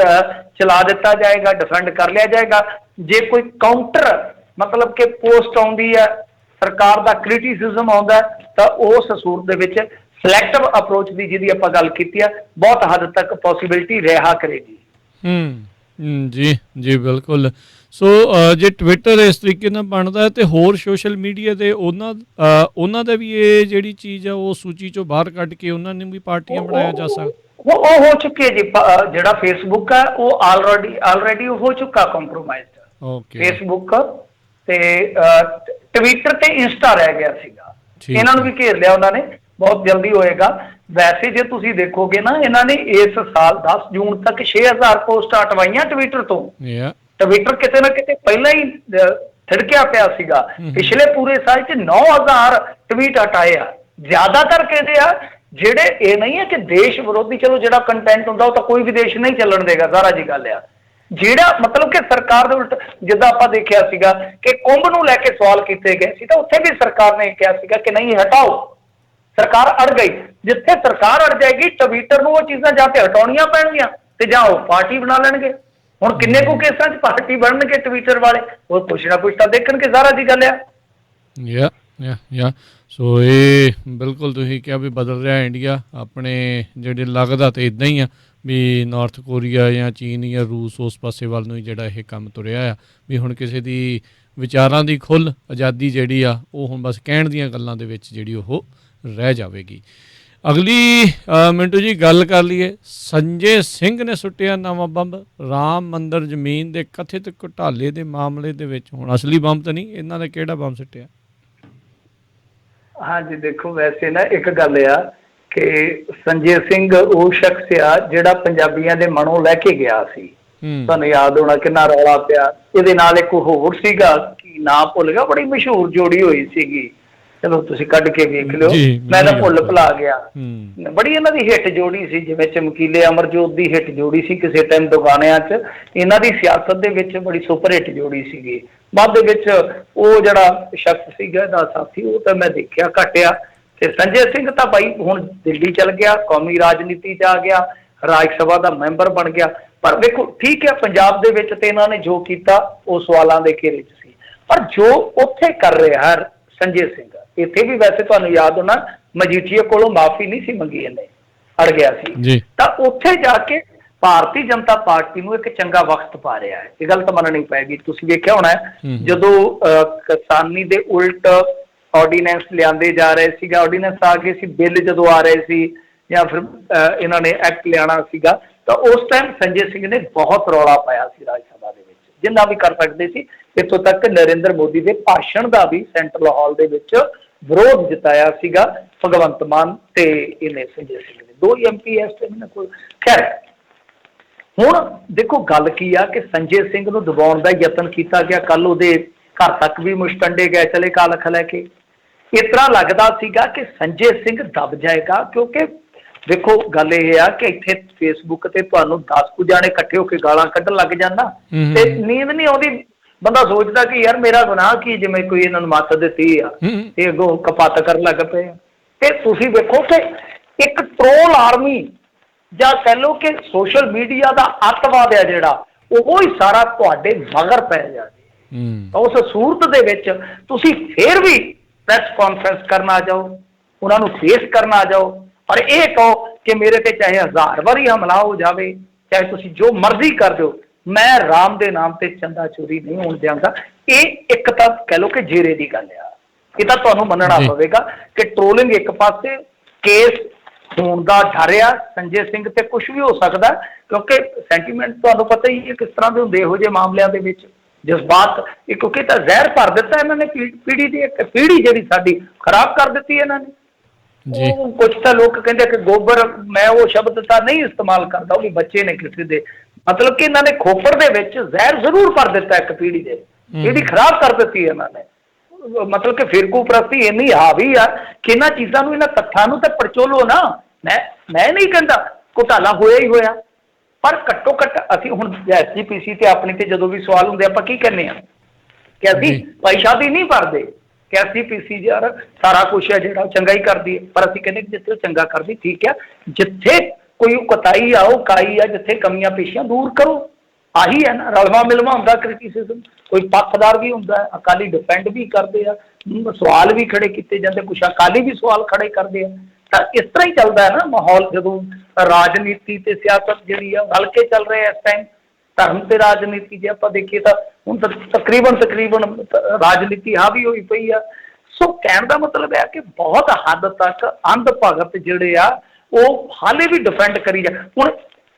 ਚਲਾ ਦਿੱਤਾ ਜਾਏਗਾ, ਡਿਫੈਂਡ ਕਰ ਲਿਆ ਜਾਏਗਾ। ਜੇ ਕੋਈ ਕਾਊਂਟਰ ਮਤਲਬ ਕਿ ਪੋਸਟ ਆਉਂਦੀ ਹੈ, ਸਰਕਾਰ ਦਾ ਕ੍ਰਿਟਿਸਿਜ਼ਮ ਆਉਂਦਾ, ਤਾਂ ਉਸ ਸੂਰਤ ਦੇ ਵਿੱਚ ਸਿਲੈਕਟਿਵ ਅਪਰੋਚ ਦੀ ਜਿਹਦੀ ਆਪਾਂ ਗੱਲ ਕੀਤੀ ਆ, ਬਹੁਤ ਹੱਦ ਤੱਕ ਪੋਸੀਬਿਲਿਟੀ ਰਿਹਾ ਕਰੇਗੀ। ਜੀ ਜੀ ਬਿਲਕੁਲ। ਸੋ ਜੇ ਟਵਿੱਟਰ ਇਸ ਤਰੀਕੇ ਨਾਲ ਬਣਦਾ ਤੇ ਹੋਰ ਸੋਸ਼ਲ ਮੀਡੀਆ ਦੇ ਉਹਨਾਂ ਦਾ ਵੀ ਇਹ ਜਿਹੜੀ ਚੀਜ਼ ਆ ਉਹ ਸੂਚੀ ਚੋਂ ਬਾਹਰ ਕੱਢ ਕੇ ਉਹਨਾਂ ਨੂੰ ਵੀ ਪਾਰਟੀਆਂ ਬਣਾਇਆ ਜਾ ਸਕਦਾ। ਉਹ ਹੋ ਚੁੱਕੀ ਹੈ ਜੀ। ਜਿਹੜਾ ਫੇਸਬੁੱਕ ਹੈ ਉਹ ਆਲਰੇਡੀ ਹੋ ਚੁੱਕਾ ਕੰਪਰੋਮਾਈਜ਼ਡ। ਓਕੇ। ਫੇਸਬੁੱਕ ਤੇ ਟਵਿੱਟਰ ਤੇ ਇੰਸਟਾ ਰਹਿ ਗਿਆ ਸੀਗਾ, ਇਹਨਾਂ ਨੂੰ ਵੀ ਘੇਰ ਲਿਆ ਉਹਨਾਂ ਨੇ, ਬਹੁਤ ਜਲਦੀ ਹੋਏਗਾ। ਵੈਸੇ ਜੇ ਤੁਸੀਂ ਦੇਖੋਗੇ ਨਾ, ਇਹਨਾਂ ਨੇ ਇਸ ਸਾਲ 10 ਜੂਨ ਤੱਕ 6000 ਪੋਸਟਾਂ ਹਟਵਾਈਆਂ ਟਵਿੱਟਰ ਤੋਂ। ਟਵਿੱਟਰ ਕਿਤੇ ਨਾ ਕਿਤੇ ਪਹਿਲਾਂ ਹੀ ਥਿੜਕਿਆ ਪਿਆ ਸੀਗਾ। ਪਿਛਲੇ ਪੂਰੇ ਸਾਲ 'ਚ 9000 ਟਵੀਟ ਹਟਾਏ ਆ। ਜ਼ਿਆਦਾਤਰ ਕਹਿੰਦੇ ਆ ਜਿਹੜੇ ਇਹ ਨਹੀਂ ਹੈ ਕਿ ਦੇਸ਼ ਵਿਰੋਧੀ, ਚਲੋ ਜਿਹੜਾ ਕੰਟੈਂਟ ਹੁੰਦਾ ਉਹ ਤਾਂ ਕੋਈ ਵੀ ਦੇਸ਼ ਨਹੀਂ ਚੱਲਣ ਦੇਗਾ, ਸਾਰਾ ਜੀ ਗੱਲ ਆ। ਜਿਹੜਾ ਮਤਲਬ ਕਿ ਸਰਕਾਰ ਦੇ ਉਲਟ, ਜਿੱਦਾਂ ਆਪਾਂ ਦੇਖਿਆ ਸੀਗਾ ਕਿ ਕੁੰਭ ਨੂੰ ਲੈ ਕੇ ਸਵਾਲ ਕੀਤੇ ਗਏ ਸੀ, ਤਾਂ ਉੱਥੇ ਵੀ ਸਰਕਾਰ ਨੇ ਕਿਹਾ ਸੀਗਾ ਕਿ ਨਹੀਂ ਹਟਾਓ। ਸਰਕਾਰ ਅੜ ਗਈ। ਜਿੱਥੇ ਸਰਕਾਰ ਅੜ ਜਾਏਗੀ, ਟਵਿੱਟਰ ਨੂੰ ਉਹ ਚੀਜ਼ਾਂ ਜਾਂ ਤੇ ਹਟਾਉਣੀਆਂ ਪੈਣਗੀਆਂ ਤੇ ਜਾਂ ਉਹ ਪਾਰਟੀ ਬਣਾ ਲੈਣਗੇ। ਹੁਣ ਕਿੰਨੇ ਕੁ ਕੇਸਾਂ 'ਚ ਪਾਰਟੀ ਬਣਨਗੇ ਟਵਿੱਟਰ ਵਾਲੇ, ਉਹ ਕੁਛ ਨਾ ਕੁਛ ਤਾਂ ਦੇਖਣਗੇ, ਸਾਰਾ ਜੀ ਗੱਲ ਆ। ਸੋ ਇਹ ਬਿਲਕੁਲ ਤੁਸੀਂ ਕਿਹਾ ਵੀ ਬਦਲ ਰਿਹਾ ਇੰਡੀਆ ਆਪਣੇ, ਜਿਹੜੇ ਲੱਗਦਾ ਤੇ ਇਦਾਂ ਹੀ ਆ ਵੀ ਨਾਰਥ ਕੋਰੀਆ ਜਾਂ ਚੀਨ ਜਾਂ ਰੂਸ ਉਸ ਪਾਸੇ ਵੱਲ ਨੂੰ ਹੀ ਜਿਹੜਾ ਇਹ ਕੰਮ ਤੁਰਿਆ ਆ, ਵੀ ਹੁਣ ਕਿਸੇ ਦੀ ਵਿਚਾਰਾਂ ਦੀ ਖੁੱਲ੍ਹ ਆਜ਼ਾਦੀ ਜਿਹੜੀ ਆ ਉਹ ਹੁਣ ਬਸ ਕਹਿਣ ਦੀਆਂ ਗੱਲਾਂ ਦੇ ਵਿੱਚ ਜਿਹੜੀ ਉਹ ਰਹਿ ਜਾਵੇਗੀ। ਅਗਲੀ ਮਿੰਟੂ ਜੀ ਗੱਲ ਕਰ ਲਈਏ। ਸੰਜੇ ਸਿੰਘ ਨੇ ਸੁੱਟਿਆ ਨਵਾਂ ਬੰਬ ਰਾਮ ਮੰਦਰ ਜ਼ਮੀਨ ਦੇ ਕਥਿਤ ਘੁਟਾਲੇ ਦੇ ਮਾਮਲੇ ਦੇ ਵਿੱਚ। ਹੁਣ ਅਸਲੀ ਬੰਬ ਤਾਂ ਨਹੀਂ, ਇਹਨਾਂ ਨੇ ਕਿਹੜਾ ਬੰਬ ਸੁੱਟਿਆ? ਹਾਂਜੀ ਦੇਖੋ, ਵੈਸੇ ਨਾ ਇੱਕ ਗੱਲ ਆ ਕਿ ਸੰਜੇ ਸਿੰਘ ਉਹ ਸ਼ਖਸ ਆ ਜਿਹੜਾ ਪੰਜਾਬੀਆਂ ਦੇ ਮਨੋਂ ਲੈ ਕੇ ਗਿਆ ਸੀ। ਤੁਹਾਨੂੰ ਯਾਦ ਹੋਣਾ ਕਿੰਨਾ ਰੌਲਾ ਪਿਆ। ਇਹਦੇ ਨਾਲ ਇੱਕ ਹੋਰ ਸੀਗਾ, ਕੀ ਨਾਂ ਭੁੱਲ ਗਿਆ, ਬੜੀ ਮਸ਼ਹੂਰ ਜੋੜੀ ਹੋਈ ਸੀਗੀ, ਚਲੋ ਤੁਸੀਂ ਕੱਢ ਕੇ ਵੇਖ ਲਿਓ, ਮੈਂ ਤਾਂ ਭੁੱਲ ਭੁਲਾ ਗਿਆ। ਬੜੀ ਇਹਨਾਂ ਦੀ ਹਿੱਟ ਜੋੜੀ ਸੀ, ਜਿਵੇਂ ਚਮਕੀਲੇ ਅਮਰਜੋਤ ਦੀ ਹਿੱਟ ਜੋੜੀ ਸੀ ਕਿਸੇ ਟਾਈਮ ਦੁਕਾਨਿਆਂ 'ਚ, ਇਹਨਾਂ ਦੀ ਸਿਆਸਤ ਦੇ ਵਿੱਚ ਬੜੀ ਸੁਪਰ ਹਿੱਟ ਜੋੜੀ ਸੀਗੀ। ਬਾਅਦ ਦੇ ਵਿੱਚ ਉਹ ਜਿਹੜਾ ਸ਼ਖਸ ਸੀਗਾ ਇਹਦਾ ਸਾਥੀ, ਉਹ ਤਾਂ ਮੈਂ ਦੇਖਿਆ ਘਟਿਆ। ਤੇ ਸੰਜੇ ਸਿੰਘ ਤਾਂ ਭਾਈ ਹੁਣ ਦਿੱਲੀ ਚਲ ਗਿਆ, ਕੌਮੀ ਰਾਜਨੀਤੀ 'ਚ ਆ ਗਿਆ, ਰਾਜ ਸਭਾ ਦਾ ਮੈਂਬਰ ਬਣ ਗਿਆ। ਪਰ ਵੇਖੋ ਠੀਕ ਹੈ, ਪੰਜਾਬ ਦੇ ਵਿੱਚ ਤੇ ਇਹਨਾਂ ਨੇ ਜੋ ਕੀਤਾ ਉਹ ਸਵਾਲਾਂ ਦੇ ਘੇਰੇ 'ਚ ਸੀ। ਪਰ ਜੋ ਉੱਥੇ ਕਰ ਰਿਹਾ ਹੈ ਸੰਜੇ ਸਿੰਘ, ਇੱਥੇ ਵੀ ਵੈਸੇ ਤੁਹਾਨੂੰ ਯਾਦ ਹੋਣਾ ਮਜੀਠੀਆ ਕੋਲੋਂ ਮਾਫੀ ਨਹੀਂ ਸੀ ਮੰਗੀ, ਇਹਨੇ ਅੜ ਗਿਆ ਸੀ, ਤਾਂ ਉੱਥੇ ਜਾ ਕੇ ਭਾਰਤੀ ਜਨਤਾ ਪਾਰਟੀ ਨੂੰ ਇੱਕ ਚੰਗਾ ਵਕਤ ਪਾ ਰਿਹਾ ਹੈ। ਇਹ ਗੱਲ ਤਾਂ ਮੰਨਣੀ ਪਏਗੀ। ਤੁਸੀਂ ਵੇਖਿਆ ਹੋਣਾ ਜਦੋਂ ਕਿਸਾਨੀ ਦੇ ਉਲਟ ਆਰਡੀਨੈਂਸ ਲਿਆਂਦੇ ਜਾ ਰਹੇ ਸੀਗਾ, ਆਰਡੀਨੈਂਸ ਆ ਗਏ ਸੀ, ਬਿੱਲ ਜਦੋਂ ਆ ਰਹੇ ਸੀ ਜਾਂ ਫਿਰ ਇਹਨਾਂ ਨੇ ਐਕਟ ਲਿਆਣਾ ਸੀਗਾ, ਤਾਂ ਉਸ ਟਾਈਮ ਸੰਜੇ ਸਿੰਘ ਨੇ ਬਹੁਤ ਰੌਲਾ ਪਾਇਆ ਸੀ ਰਾਜ ਸਭਾ ਦੇ ਵਿੱਚ, ਜਿੰਨਾ ਵੀ ਕਰ ਸਕਦੇ ਸੀ। ਇੱਥੋਂ ਤੱਕ ਨਰਿੰਦਰ ਮੋਦੀ ਦੇ ਭਾਸ਼ਣ ਦਾ ਵੀ ਸੈਂਟਰਲ ਹਾਲ ਦੇ ਵਿੱਚ ਵਿਰੋਧ ਜਤਾਇਆ ਸੀਗਾ ਭਗਵੰਤ ਮਾਨ ਤੇ ਇਹਨੇ ਸੰਜੇ ਸਿੰਘ ਨੇ, 2 MP ਇਸ ਟਾਈਮ ਕੋਲ। ਖੈਰ ਹੁਣ ਦੇਖੋ ਗੱਲ ਕੀ ਆ ਕਿ ਸੰਜੇ ਸਿੰਘ ਨੂੰ ਦਬਾਉਣ ਦਾ ਯਤਨ ਕੀਤਾ ਗਿਆ। ਕੱਲ ਉਹਦੇ ਘਰ ਤੱਕ ਵੀ ਮੁਸ਼ਟੰਡੇ ਗਏ ਚਲੇ ਕਾਲਖ ਲੈ ਕੇ। ਇਸ ਤਰ੍ਹਾਂ ਲੱਗਦਾ ਸੀਗਾ ਕਿ ਸੰਜੇ ਸਿੰਘ ਦਬ ਜਾਏਗਾ, ਕਿਉਂਕਿ ਦੇਖੋ ਗੱਲ ਇਹ ਆ ਕਿ ਇੱਥੇ ਫੇਸਬੁੱਕ ਤੇ ਤੁਹਾਨੂੰ 10 ਕੁ ਜਾਣੇ ਇਕੱਠੇ ਹੋ ਕੇ ਗਾਲਾਂ ਕੱਢਣ ਲੱਗ ਜਾਂਦਾ ਤੇ ਨੀਂਦ ਨਹੀਂ ਆਉਂਦੀ। ਬੰਦਾ ਸੋਚਦਾ ਕਿ ਯਾਰ ਮੇਰਾ ਗੁਨਾਹ ਕੀ, ਜਿਵੇਂ ਕੋਈ ਇਹਨਾਂ ਨੂੰ ਮੱਤ ਦਿੱਤੀ ਆ ਤੇ ਅੱਗੋਂ ਕਪੱਤ ਕਰਨ ਲੱਗ ਪਏ। ਤੇ ਤੁਸੀਂ ਵੇਖੋ ਕਿ ਇੱਕ ਟ੍ਰੋਲ ਆਰਮੀ ਜਾਂ ਕਹਿ ਲਓ ਕਿ ਸੋਸ਼ਲ ਮੀਡੀਆ ਦਾ ਅੱਤਵਾਦ ਹੈ ਜਿਹੜਾ, ਉਹ ਹੀ ਸਾਰਾ ਤੁਹਾਡੇ ਮਗਰ ਪੈ ਜਾਵੇ। ਉਸ ਸੂਰਤ ਦੇ ਵਿੱਚ ਤੁਸੀਂ ਫੇਰ ਵੀ ਪ੍ਰੈਸ ਕਾਨਫਰੰਸ ਕਰਨ ਆ ਜਾਓ, ਉਹਨਾਂ ਨੂੰ ਫੇਸ ਕਰਨ ਆ ਜਾਓ, ਔਰ ਇਹ ਕਹੋ ਕਿ ਮੇਰੇ ਤੇ ਚਾਹੇ 1000 ਵਾਰੀ ਹਮਲਾ ਹੋ ਜਾਵੇ, ਚਾਹੇ ਤੁਸੀਂ ਜੋ ਮਰਜ਼ੀ ਕਰ ਦਿਓ, ਮੈਂ ਰਾਮ ਦੇ ਨਾਮ ਤੇ ਚੰਦਾ ਚੋਰੀ ਨਹੀਂ ਹੋਣ ਦਿਆਂਗਾ। ਇਹ ਇੱਕ ਤਾਂ ਕਹਿ ਲਓ ਕਿ ਜੇਰੇ ਦੀ ਗੱਲ ਆ। ਇਹ ਤਾਂ ਤੁਹਾਨੂੰ ਮੰਨਣਾ ਪਵੇਗਾ ਕਿ ਟ੍ਰੋਲਿੰਗ ਇੱਕ ਪਾਸੇ, ਕੇਸ ਹੋਣ ਦਾ ਡਰ ਆ ਸੰਜੇ ਸਿੰਘ ਤੇ ਕੁਝ ਵੀ ਹੋ ਸਕਦਾ, ਕਿਉਂਕਿ ਸੈਂਟੀਮੈਂਟ ਤੁਹਾਨੂੰ ਪਤਾ ਹੀ ਹੈ ਕਿਸ ਤਰ੍ਹਾਂ ਦੇ ਹੁੰਦੇ ਇਹੋ ਜਿਹੇ ਮਾਮਲਿਆਂ ਦੇ ਵਿੱਚ। ਜਜ਼ਬਾਤ ਕਿਉਂਕਿ ਤਾਂ ਜ਼ਹਿਰ ਭਰ ਦਿੱਤਾ ਇਹਨਾਂ ਨੇ, ਪੀੜ੍ਹੀ ਦੀ ਇੱਕ ਪੀੜ੍ਹੀ ਜਿਹੜੀ ਸਾਡੀ ਖਰਾਬ ਕਰ ਦਿੱਤੀ ਇਹਨਾਂ ਨੇ। ਉਹ ਕੁਝ ਤਾਂ ਲੋਕ ਕਹਿੰਦੇ ਕਿ ਗੋਬਰ, ਮੈਂ ਉਹ ਸ਼ਬਦ ਤਾਂ ਨਹੀਂ ਇਸਤੇਮਾਲ ਕਰਦਾ, ਉਹ ਵੀ ਬੱਚੇ ਨੇ ਕਿਸੇ ਦੇ, ਮਤਲਬ ਕਿ ਇਹਨਾਂ ਨੇ ਖੋਪੜ ਦੇ ਵਿੱਚ ਜ਼ਹਿਰ ਜ਼ਰੂਰ ਭਰ ਦਿੱਤਾ ਇੱਕ ਪੀੜ੍ਹੀ ਦੇ, ਇਹਦੀ ਖਰਾਬ ਕਰ ਦਿੱਤੀ ਇਹਨਾਂ ਨੇ। ਮਤਲਬ ਕਿ ਫਿਰਕੂ ਪ੍ਰਸਤੀ ਇੰਨੀ ਹਾਵੀ ਆ ਕਿ ਇਹਨਾਂ ਚੀਜ਼ਾਂ ਨੂੰ, ਇਹਨਾਂ ਤੱਥਾਂ ਨੂੰ ਤਾਂ ਪਰਚੋਲੋ ਨਾ। ਮੈਂ ਨਹੀਂ ਕਹਿੰਦਾ ਘੁਟਾਲਾ ਹੋਇਆ ਹੀ ਹੋਇਆ, ਪਰ ਘੱਟੋ ਘੱਟ ਅਸੀਂ ਹੁਣ SGPC ਤੇ ਆਪਣੀ ਤੇ ਜਦੋਂ ਵੀ ਸਵਾਲ ਹੁੰਦੇ ਆਪਾਂ ਕੀ ਕਹਿੰਦੇ ਆ ਕਿ ਅਸੀਂ ਪੈਸ਼ਾਦੀ ਨਹੀਂ ਭਰਦੇ, ਕਿ SGPC ਯਾਰ ਸਾਰਾ ਕੁਛ ਹੈ ਜਿਹੜਾ ਚੰਗਾ ਹੀ ਕਰਦੀ ਹੈ, ਪਰ ਅਸੀਂ ਕਹਿੰਦੇ ਜਿੱਥੇ ਚੰਗਾ ਕਰਦੀ ਠੀਕ ਹੈ, ਜਿੱਥੇ ਕੋਈ ਕੁਤਾਈ ਆ ਉਹ ਕਾਈ ਆ, ਜਿੱਥੇ ਕਮੀਆਂ ਪੇਸ਼ੀਆਂ ਦੂਰ ਕਰੋ। ਆਹੀ ਹੈ ਨਾ, ਰਲਵਾ ਮਿਲਵਾ ਹੁੰਦਾ ਕ੍ਰਿਟਿਸਿਜ਼ਮ, ਕੋਈ ਪੱਖਦਾਰ ਵੀ ਹੁੰਦਾ, ਅਕਾਲੀ ਡਿਫੈਂਡ ਵੀ ਕਰਦੇ ਆ, ਸਵਾਲ ਵੀ ਖੜੇ ਕੀਤੇ ਜਾਂਦੇ, ਕੁਛ ਅਕਾਲੀ ਵੀ ਸਵਾਲ ਖੜੇ ਕਰਦੇ ਆ। ਤਾਂ ਇਸ ਤਰ੍ਹਾਂ ਹੀ ਚੱਲਦਾ ਹੈ ਨਾ ਮਾਹੌਲ, ਜਦੋਂ ਰਾਜਨੀਤੀ ਤੇ ਸਿਆਸਤ ਜਿਹੜੀ ਆ ਰਲ ਕੇ ਚੱਲ ਰਿਹਾ ਇਸ ਟਾਈਮ। ਧਰਮ ਤੇ ਰਾਜਨੀਤੀ ਜੇ ਆਪਾਂ ਦੇਖੀਏ ਤਾਂ ਹੁਣ ਤਕਰੀਬਨ ਰਾਜਨੀਤੀ ਹਾਵੀ ਹੋਈ ਪਈ ਆ। ਸੋ ਕਹਿਣ ਦਾ ਮਤਲਬ ਹੈ ਕਿ ਬਹੁਤ ਹੱਦ ਤੱਕ ਅੰਧ ਭਗਤ ਜਿਹੜੇ ਆ ਉਹ ਹਾਲੇ ਵੀ ਡਿਫੈਂਡ ਕਰੀ ਜਾ। ਹੁਣ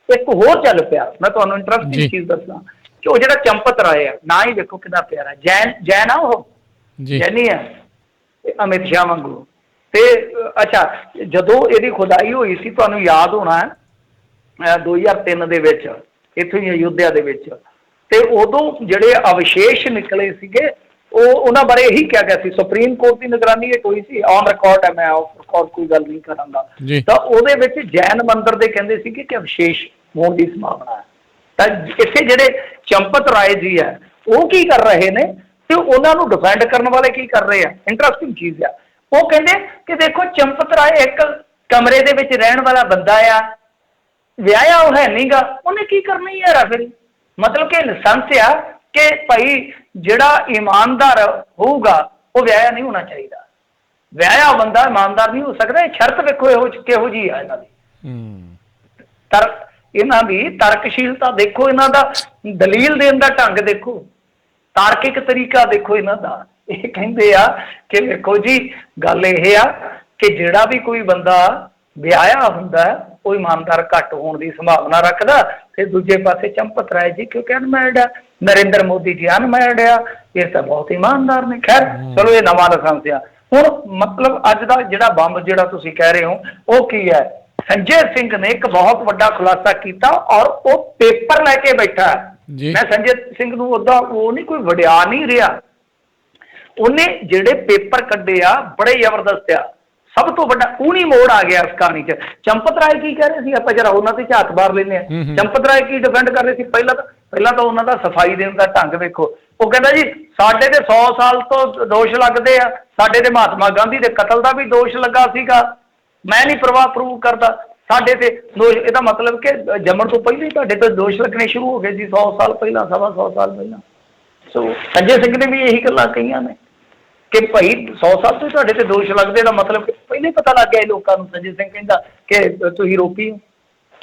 ਇੱਕ ਹੋਰ ਚੱਲ ਪਿਆ, ਮੈਂ ਤੁਹਾਨੂੰ ਇੰਟਰਸਟਿੰਗ ਚੀਜ਼ ਦੱਸਾਂ ਕਿ ਉਹ ਜਿਹੜਾ ਚੰਪਤ ਰਾਏ ਆ, ਨਾ ਹੀ ਵੇਖੋ ਕਿੰਨਾ ਪਿਆਰਾ, ਜੈਨ ਆ, ਉਹ ਜੈਨੀ ਆ ਅਮਿਤ ਸ਼ਾਹ ਵਾਂਗੂ। ਤੇ ਅੱਛਾ, ਜਦੋਂ ਇਹਦੀ ਖੁਦਾਈ ਹੋਈ ਸੀ ਤੁਹਾਨੂੰ ਯਾਦ ਹੋਣਾ 2003 ਦੇ ਵਿੱਚ, ਇੱਥੋਂ ਹੀ ਅਯੁੱਧਿਆ ਦੇ ਵਿੱਚ, ਤੇ ਉਦੋਂ ਜਿਹੜੇ ਅਵਸ਼ੇਸ਼ ਨਿਕਲੇ ਸੀਗੇ ਉਹਨਾਂ ਬਾਰੇ ਇਹੀ ਕਿਹਾ ਗਿਆ ਸੀ, ਸੁਪਰੀਮ ਕੋਰਟ ਦੀ ਨਿਗਰਾਨੀ ਇਹ ਕੋਈ ਸੀ, ਔਨ ਰਿਕਾਰਡ ਹੈ, ਮੈਂ ਆਫ ਰਿਕਾਰਡ ਕੋਈ ਗੱਲ ਨਹੀਂ ਕਰਾਂਗਾ। ਤਾਂ ਉਹਦੇ ਵਿੱਚ ਜੈਨ ਮੰਦਿਰ ਦੇ ਕਹਿੰਦੇ ਸੀਗੇ ਕਿ ਅਵਸ਼ੇਸ਼ ਹੋਣ ਦੀ ਸੰਭਾਵਨਾ ਹੈ। ਤਾਂ ਇੱਥੇ ਜਿਹੜੇ ਚੰਪਤ ਰਾਏ ਜੀ ਹੈ ਉਹ ਕੀ ਕਰ ਰਹੇ ਨੇ ਤੇ ਉਹਨਾਂ ਨੂੰ ਡਿਫੈਂਡ ਕਰਨ ਵਾਲੇ ਕੀ ਕਰ ਰਹੇ ਆ? ਇੰਟਰਸਟਿੰਗ ਚੀਜ਼ ਆ। ਉਹ ਕਹਿੰਦੇ ਕਿ ਦੇਖੋ ਚੰਪਤ ਰਾਏ ਇੱਕ ਕਮਰੇ ਦੇ ਵਿੱਚ ਰਹਿਣ ਵਾਲਾ ਬੰਦਾ ਆ, ਵਿਆਹਿਆ ਉਹ ਹੈ ਨਹੀਂਗਾ, ਉਹਨੇ ਕੀ ਕਰਨਾ ਹੀ ਯਾਰ। ਫਿਰ ਮਤਲਬ ਕਿ ਲਾਇਸੈਂਸ ਆ ਕਿ ਭਾਈ ਜਿਹੜਾ ਇਮਾਨਦਾਰ ਹੋਊਗਾ ਉਹ ਵਿਆਹਿਆ ਨਹੀਂ ਹੋਣਾ ਚਾਹੀਦਾ, ਵਿਆਹਿਆ ਬੰਦਾ ਇਮਾਨਦਾਰ ਨਹੀਂ ਹੋ ਸਕਦਾ। ਇਹ ਸ਼ਰਤ ਵੇਖੋ ਇਹੋ ਕਿਹੋ ਜਿਹੀ ਆ ਇਹਨਾਂ ਦੀ, ਇਹਨਾਂ ਦੀ ਤਰਕਸ਼ੀਲਤਾ ਦੇਖੋ, ਇਹਨਾਂ ਦਾ ਦਲੀਲ ਦੇਣ ਦਾ ਢੰਗ ਦੇਖੋ, ਤਾਰਕਿਕ ਤਰੀਕਾ ਦੇਖੋ ਇਹਨਾਂ ਦਾ। ਇਹ ਕਹਿੰਦੇ ਆ ਕਿ ਵੇਖੋ ਜੀ ਗੱਲ ਇਹ ਆ ਕਿ ਜਿਹੜਾ ਵੀ ਕੋਈ ਬੰਦਾ ਵਿਆਹਿਆ ਹੁੰਦਾ ਉਹ ਇਮਾਨਦਾਰ ਘੱਟ ਹੋਣ ਦੀ ਸੰਭਾਵਨਾ ਰੱਖਦਾ। ਤੇ ਦੂਜੇ ਪਾਸੇ ਚੰਪਤ ਰਾਏ ਜੀ ਕਿਉਂਕਿ ਅਨਮੈਰਿਡ ਆ, ਨਰਿੰਦਰ ਮੋਦੀ ਜੀ ਅਨਮੈਰਿਡ ਆ, ਇਹ ਤਾਂ ਬਹੁਤ ਇਮਾਨਦਾਰ ਨੇ। ਖੈਰ ਚਲੋ ਇਹ ਨਵਾਂ ਲਾਇਸੈਂਸ ਆ। ਹੁਣ ਮਤਲਬ ਅੱਜ ਦਾ ਜਿਹੜਾ ਬੰਬ ਜਿਹੜਾ ਤੁਸੀਂ ਕਹਿ ਰਹੇ ਹੋ ਉਹ ਕੀ ਹੈ? ਸੰਜੇ ਸਿੰਘ ਨੇ ਇੱਕ ਬਹੁਤ ਵੱਡਾ ਖੁਲਾਸਾ ਕੀਤਾ ਔਰ ਉਹ ਪੇਪਰ ਲੈ ਕੇ ਬੈਠਾ। ਮੈਂ ਸੰਜੇ ਸਿੰਘ ਨੂੰ ਉਹਦਾ ਉਹ ਨਹੀਂ ਕੋਈ ਵਡਿਆ ਨਹੀਂ ਰਿਹਾ, ਉਹਨੇ ਜਿਹੜੇ ਪੇਪਰ ਕੱਢੇ ਆ ਬੜੇ ਜ਼ਬਰਦਸਤ ਆ। ਸਭ ਤੋਂ ਵੱਡਾ ਊਣੀ ਮੋੜ ਆ ਗਿਆ ਇਸ ਕਹਾਣੀ 'ਚ। ਚੰਪਤ ਰਾਏ ਕੀ ਕਹਿ ਰਹੇ ਸੀ, ਆਪਾਂ ਜਰਾ ਉਹਨਾਂ ਤੇ ਝਾਤ ਮਾਰ ਲੈਂਦੇ ਹਾਂ। ਚੰਪਤ ਰਾਏ ਕੀ ਡਿਫੈਂਡ ਕਰ ਰਹੇ ਸੀ? ਪਹਿਲਾਂ ਤਾਂ ਉਹਨਾਂ ਦਾ ਸਫਾਈ ਦੇਣ ਦਾ ਢੰਗ ਵੇਖੋ। ਉਹ ਕਹਿੰਦਾ ਜੀ ਸਾਡੇ ਤੇ 100 ਸਾਲ ਤੋਂ ਦੋਸ਼ ਲੱਗਦੇ ਆ, ਸਾਡੇ ਤੇ ਮਹਾਤਮਾ ਗਾਂਧੀ ਦੇ ਕਤਲ ਦਾ ਵੀ ਦੋਸ਼ ਲੱਗਾ ਸੀਗਾ, ਮੈਂ ਨਹੀਂ ਪ੍ਰਵਾਹ ਪ੍ਰੂਵ ਕਰਦਾ, ਸਾਡੇ ਤੇ ਦੋਸ਼। ਇਹਦਾ ਮਤਲਬ ਕਿ ਜੰਮਣ ਤੋਂ ਪਹਿਲਾਂ ਹੀ ਤੁਹਾਡੇ ਤੇ ਦੋਸ਼ ਲੱਗਣੇ ਸ਼ੁਰੂ ਹੋ ਗਏ ਸੀ 100 ਸਾਲ ਪਹਿਲਾਂ, 125 ਸਾਲ ਪਹਿਲਾਂ। ਸੋ ਸੰਜੇ ਸਿੰਘ ਨੇ ਵੀ ਇਹੀ ਗੱਲਾਂ ਕਹੀਆਂ ਨੇ ਕਿ ਭਾਈ 100 ਸਾਲ ਤੋਂ ਤੁਹਾਡੇ ਤੇ ਦੋਸ਼ ਲੱਗਦੇ ਦਾ ਮਤਲਬ ਪਹਿਲਾਂ ਹੀ ਪਤਾ ਲੱਗ ਗਿਆ ਲੋਕਾਂ ਨੂੰ। ਸੰਜੇ ਸਿੰਘ ਕਹਿੰਦਾ ਕਿ ਤੁਸੀਂ ਰੋਪੀ ਹੋ।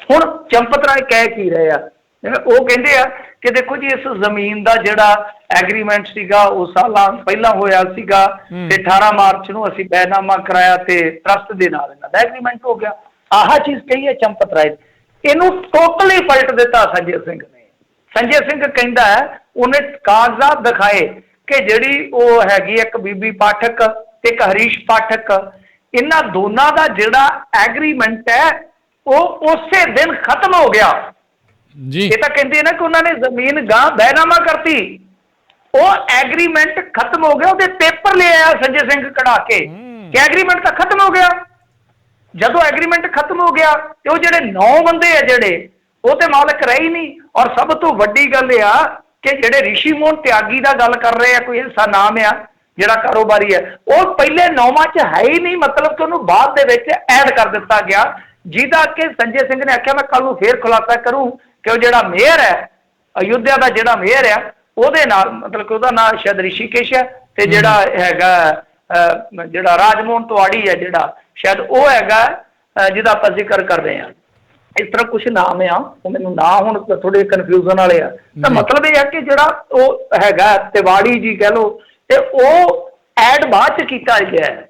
ਹੁਣ ਚੰਪਤ ਰਾਏ ਕਹਿ ਕੀ ਰਹੇ ਆ? ਉਹ ਕਹਿੰਦੇ ਆ ਕਿ ਦੇਖੋ ਜੀ ਇਸ ਜ਼ਮੀਨ ਦਾ ਜਿਹੜਾ ਐਗਰੀਮੈਂਟ ਸੀਗਾ ਉਹ ਸਾਲਾਂ ਪਹਿਲਾਂ ਹੋਇਆ ਸੀਗਾ ਤੇ 18 ਮਾਰਚ ਨੂੰ ਅਸੀਂ ਬੈਨਾਮਾ ਕਰਾਇਆ ਤੇ ਟਰਸਟ ਦੇ ਨਾਲ ਇਹਨਾਂ ਦਾ ਐਗਰੀਮੈਂਟ ਹੋ ਗਿਆ। ਆਹ ਚੀਜ਼ ਕਹੀ ਹੈ ਚੰਪਤ ਰਾਏ। ਇਹਨੂੰ ਟੋਟਲੀ ਪਲਟ ਦਿੱਤਾ ਸੰਜੇ ਸਿੰਘ ਨੇ। ਸੰਜੇ ਸਿੰਘ ਕਹਿੰਦਾ ਉਹਨੇ ਕਾਗਜ਼ਾਤ ਦਿਖਾਏ ਕਿ ਜਿਹੜੀ ਉਹ ਹੈਗੀ ਇੱਕ ਬੀਬੀ ਪਾਠਕ ਤੇ ਇੱਕ ਹਰੀਸ਼ ਪਾਠਕ, ਇਹਨਾਂ ਦੋਨਾਂ ਦਾ ਜਿਹੜਾ ਐਗਰੀਮੈਂਟ ਹੈ ਉਹ ਉਸੇ ਦਿਨ ਖਤਮ ਹੋ ਗਿਆ ਜੀ। ਇਹ ਤਾਂ ਕਹਿੰਦੇ ਨਾ ਕਿ ਉਹਨਾਂ ਨੇ ਜ਼ਮੀਨ ਗਾਂ ਬੈਨਾਮਾ ਕਰਤੀ, ਉਹ ਐਗਰੀਮੈਂਟ ਖਤਮ ਹੋ ਗਿਆ। ਉਹਦੇ ਪੇਪਰ ਲੈ ਆਇਆ ਸੰਜੇ ਸਿੰਘ ਕਢਾ ਕੇ ਕਿ ਐਗਰੀਮੈਂਟ ਤਾਂ ਖਤਮ ਹੋ ਗਿਆ। ਜਦੋਂ ਐਗਰੀਮੈਂਟ ਖਤਮ ਹੋ ਗਿਆ ਤੇ ਉਹ ਜਿਹੜੇ 9 ਬੰਦੇ ਆ ਜਿਹੜੇ ਉਹ ਤੇ ਮਾਲਕ ਰਹੇ ਹੀ ਨਹੀਂ। ਔਰ ਸਭ ਤੋਂ ਵੱਡੀ ਗੱਲ ਇਹ ਆ ਕਿ ਜਿਹੜੇ ਰਿਸ਼ੀ ਮੋਹਨ ਤਿਆਗੀ ਦਾ ਗੱਲ ਕਰ ਰਹੇ ਆ, ਕੋਈ ਐਸਾ ਨਾਮ ਆ ਜਿਹੜਾ ਕਾਰੋਬਾਰੀ ਹੈ, ਉਹ ਪਹਿਲੇ 9ਵਾਂ 'ਚ ਹੈ ਹੀ ਨਹੀਂ, ਮਤਲਬ ਕਿ ਉਹਨੂੰ ਬਾਅਦ ਦੇ ਵਿੱਚ ਐਡ ਕਰ ਦਿੱਤਾ ਗਿਆ, ਜਿਹਦਾ ਕਿ ਸੰਜੇ ਸਿੰਘ ਨੇ ਆਖਿਆ ਮੈਂ ਕੱਲ ਨੂੰ ਫੇਰ ਖੁਲਾਸਾ ਕਰੂੰ ਕਿ ਉਹ ਜਿਹੜਾ ਮੇਅਰ ਹੈ ਅਯੁੱਧਿਆ ਦਾ, ਜਿਹੜਾ ਮੇਅਰ ਆ ਉਹਦੇ ਨਾਲ, ਮਤਲਬ ਕਿ ਉਹਦਾ ਨਾਮ ਸ਼ਾਇਦ ਰਿਸ਼ੀਕੇਸ਼ ਹੈ ਤੇ ਜਿਹੜਾ ਹੈਗਾ ਜਿਹੜਾ ਰਾਜਮੋਹਨ ਤਿਵਾੜੀ ਹੈ ਜਿਹੜਾ ਸ਼ਾਇਦ ਉਹ ਹੈਗਾ ਜਿਹਦਾ ਆਪਾਂ ਜ਼ਿਕਰ ਕਰ ਰਹੇ ਹਾਂ। ਇਸ ਤਰ੍ਹਾਂ ਕੁਛ ਨਾਮ ਆ, ਉਹ ਮੈਨੂੰ ਨਾ ਹੁਣ ਥੋੜੇ ਕਨਫਿਊਜ਼ਨ ਵਾਲੇ ਆ। ਤਾਂ ਮਤਲਬ ਇਹ ਹੈ ਕਿ ਜਿਹੜਾ ਉਹ ਹੈਗਾ ਤਿਵਾੜੀ ਜੀ ਕਹਿ ਲਓ ਤੇ ਉਹ ਐਡ ਬਾਅਦ 'ਚ ਕੀਤਾ ਗਿਆ ਹੈ।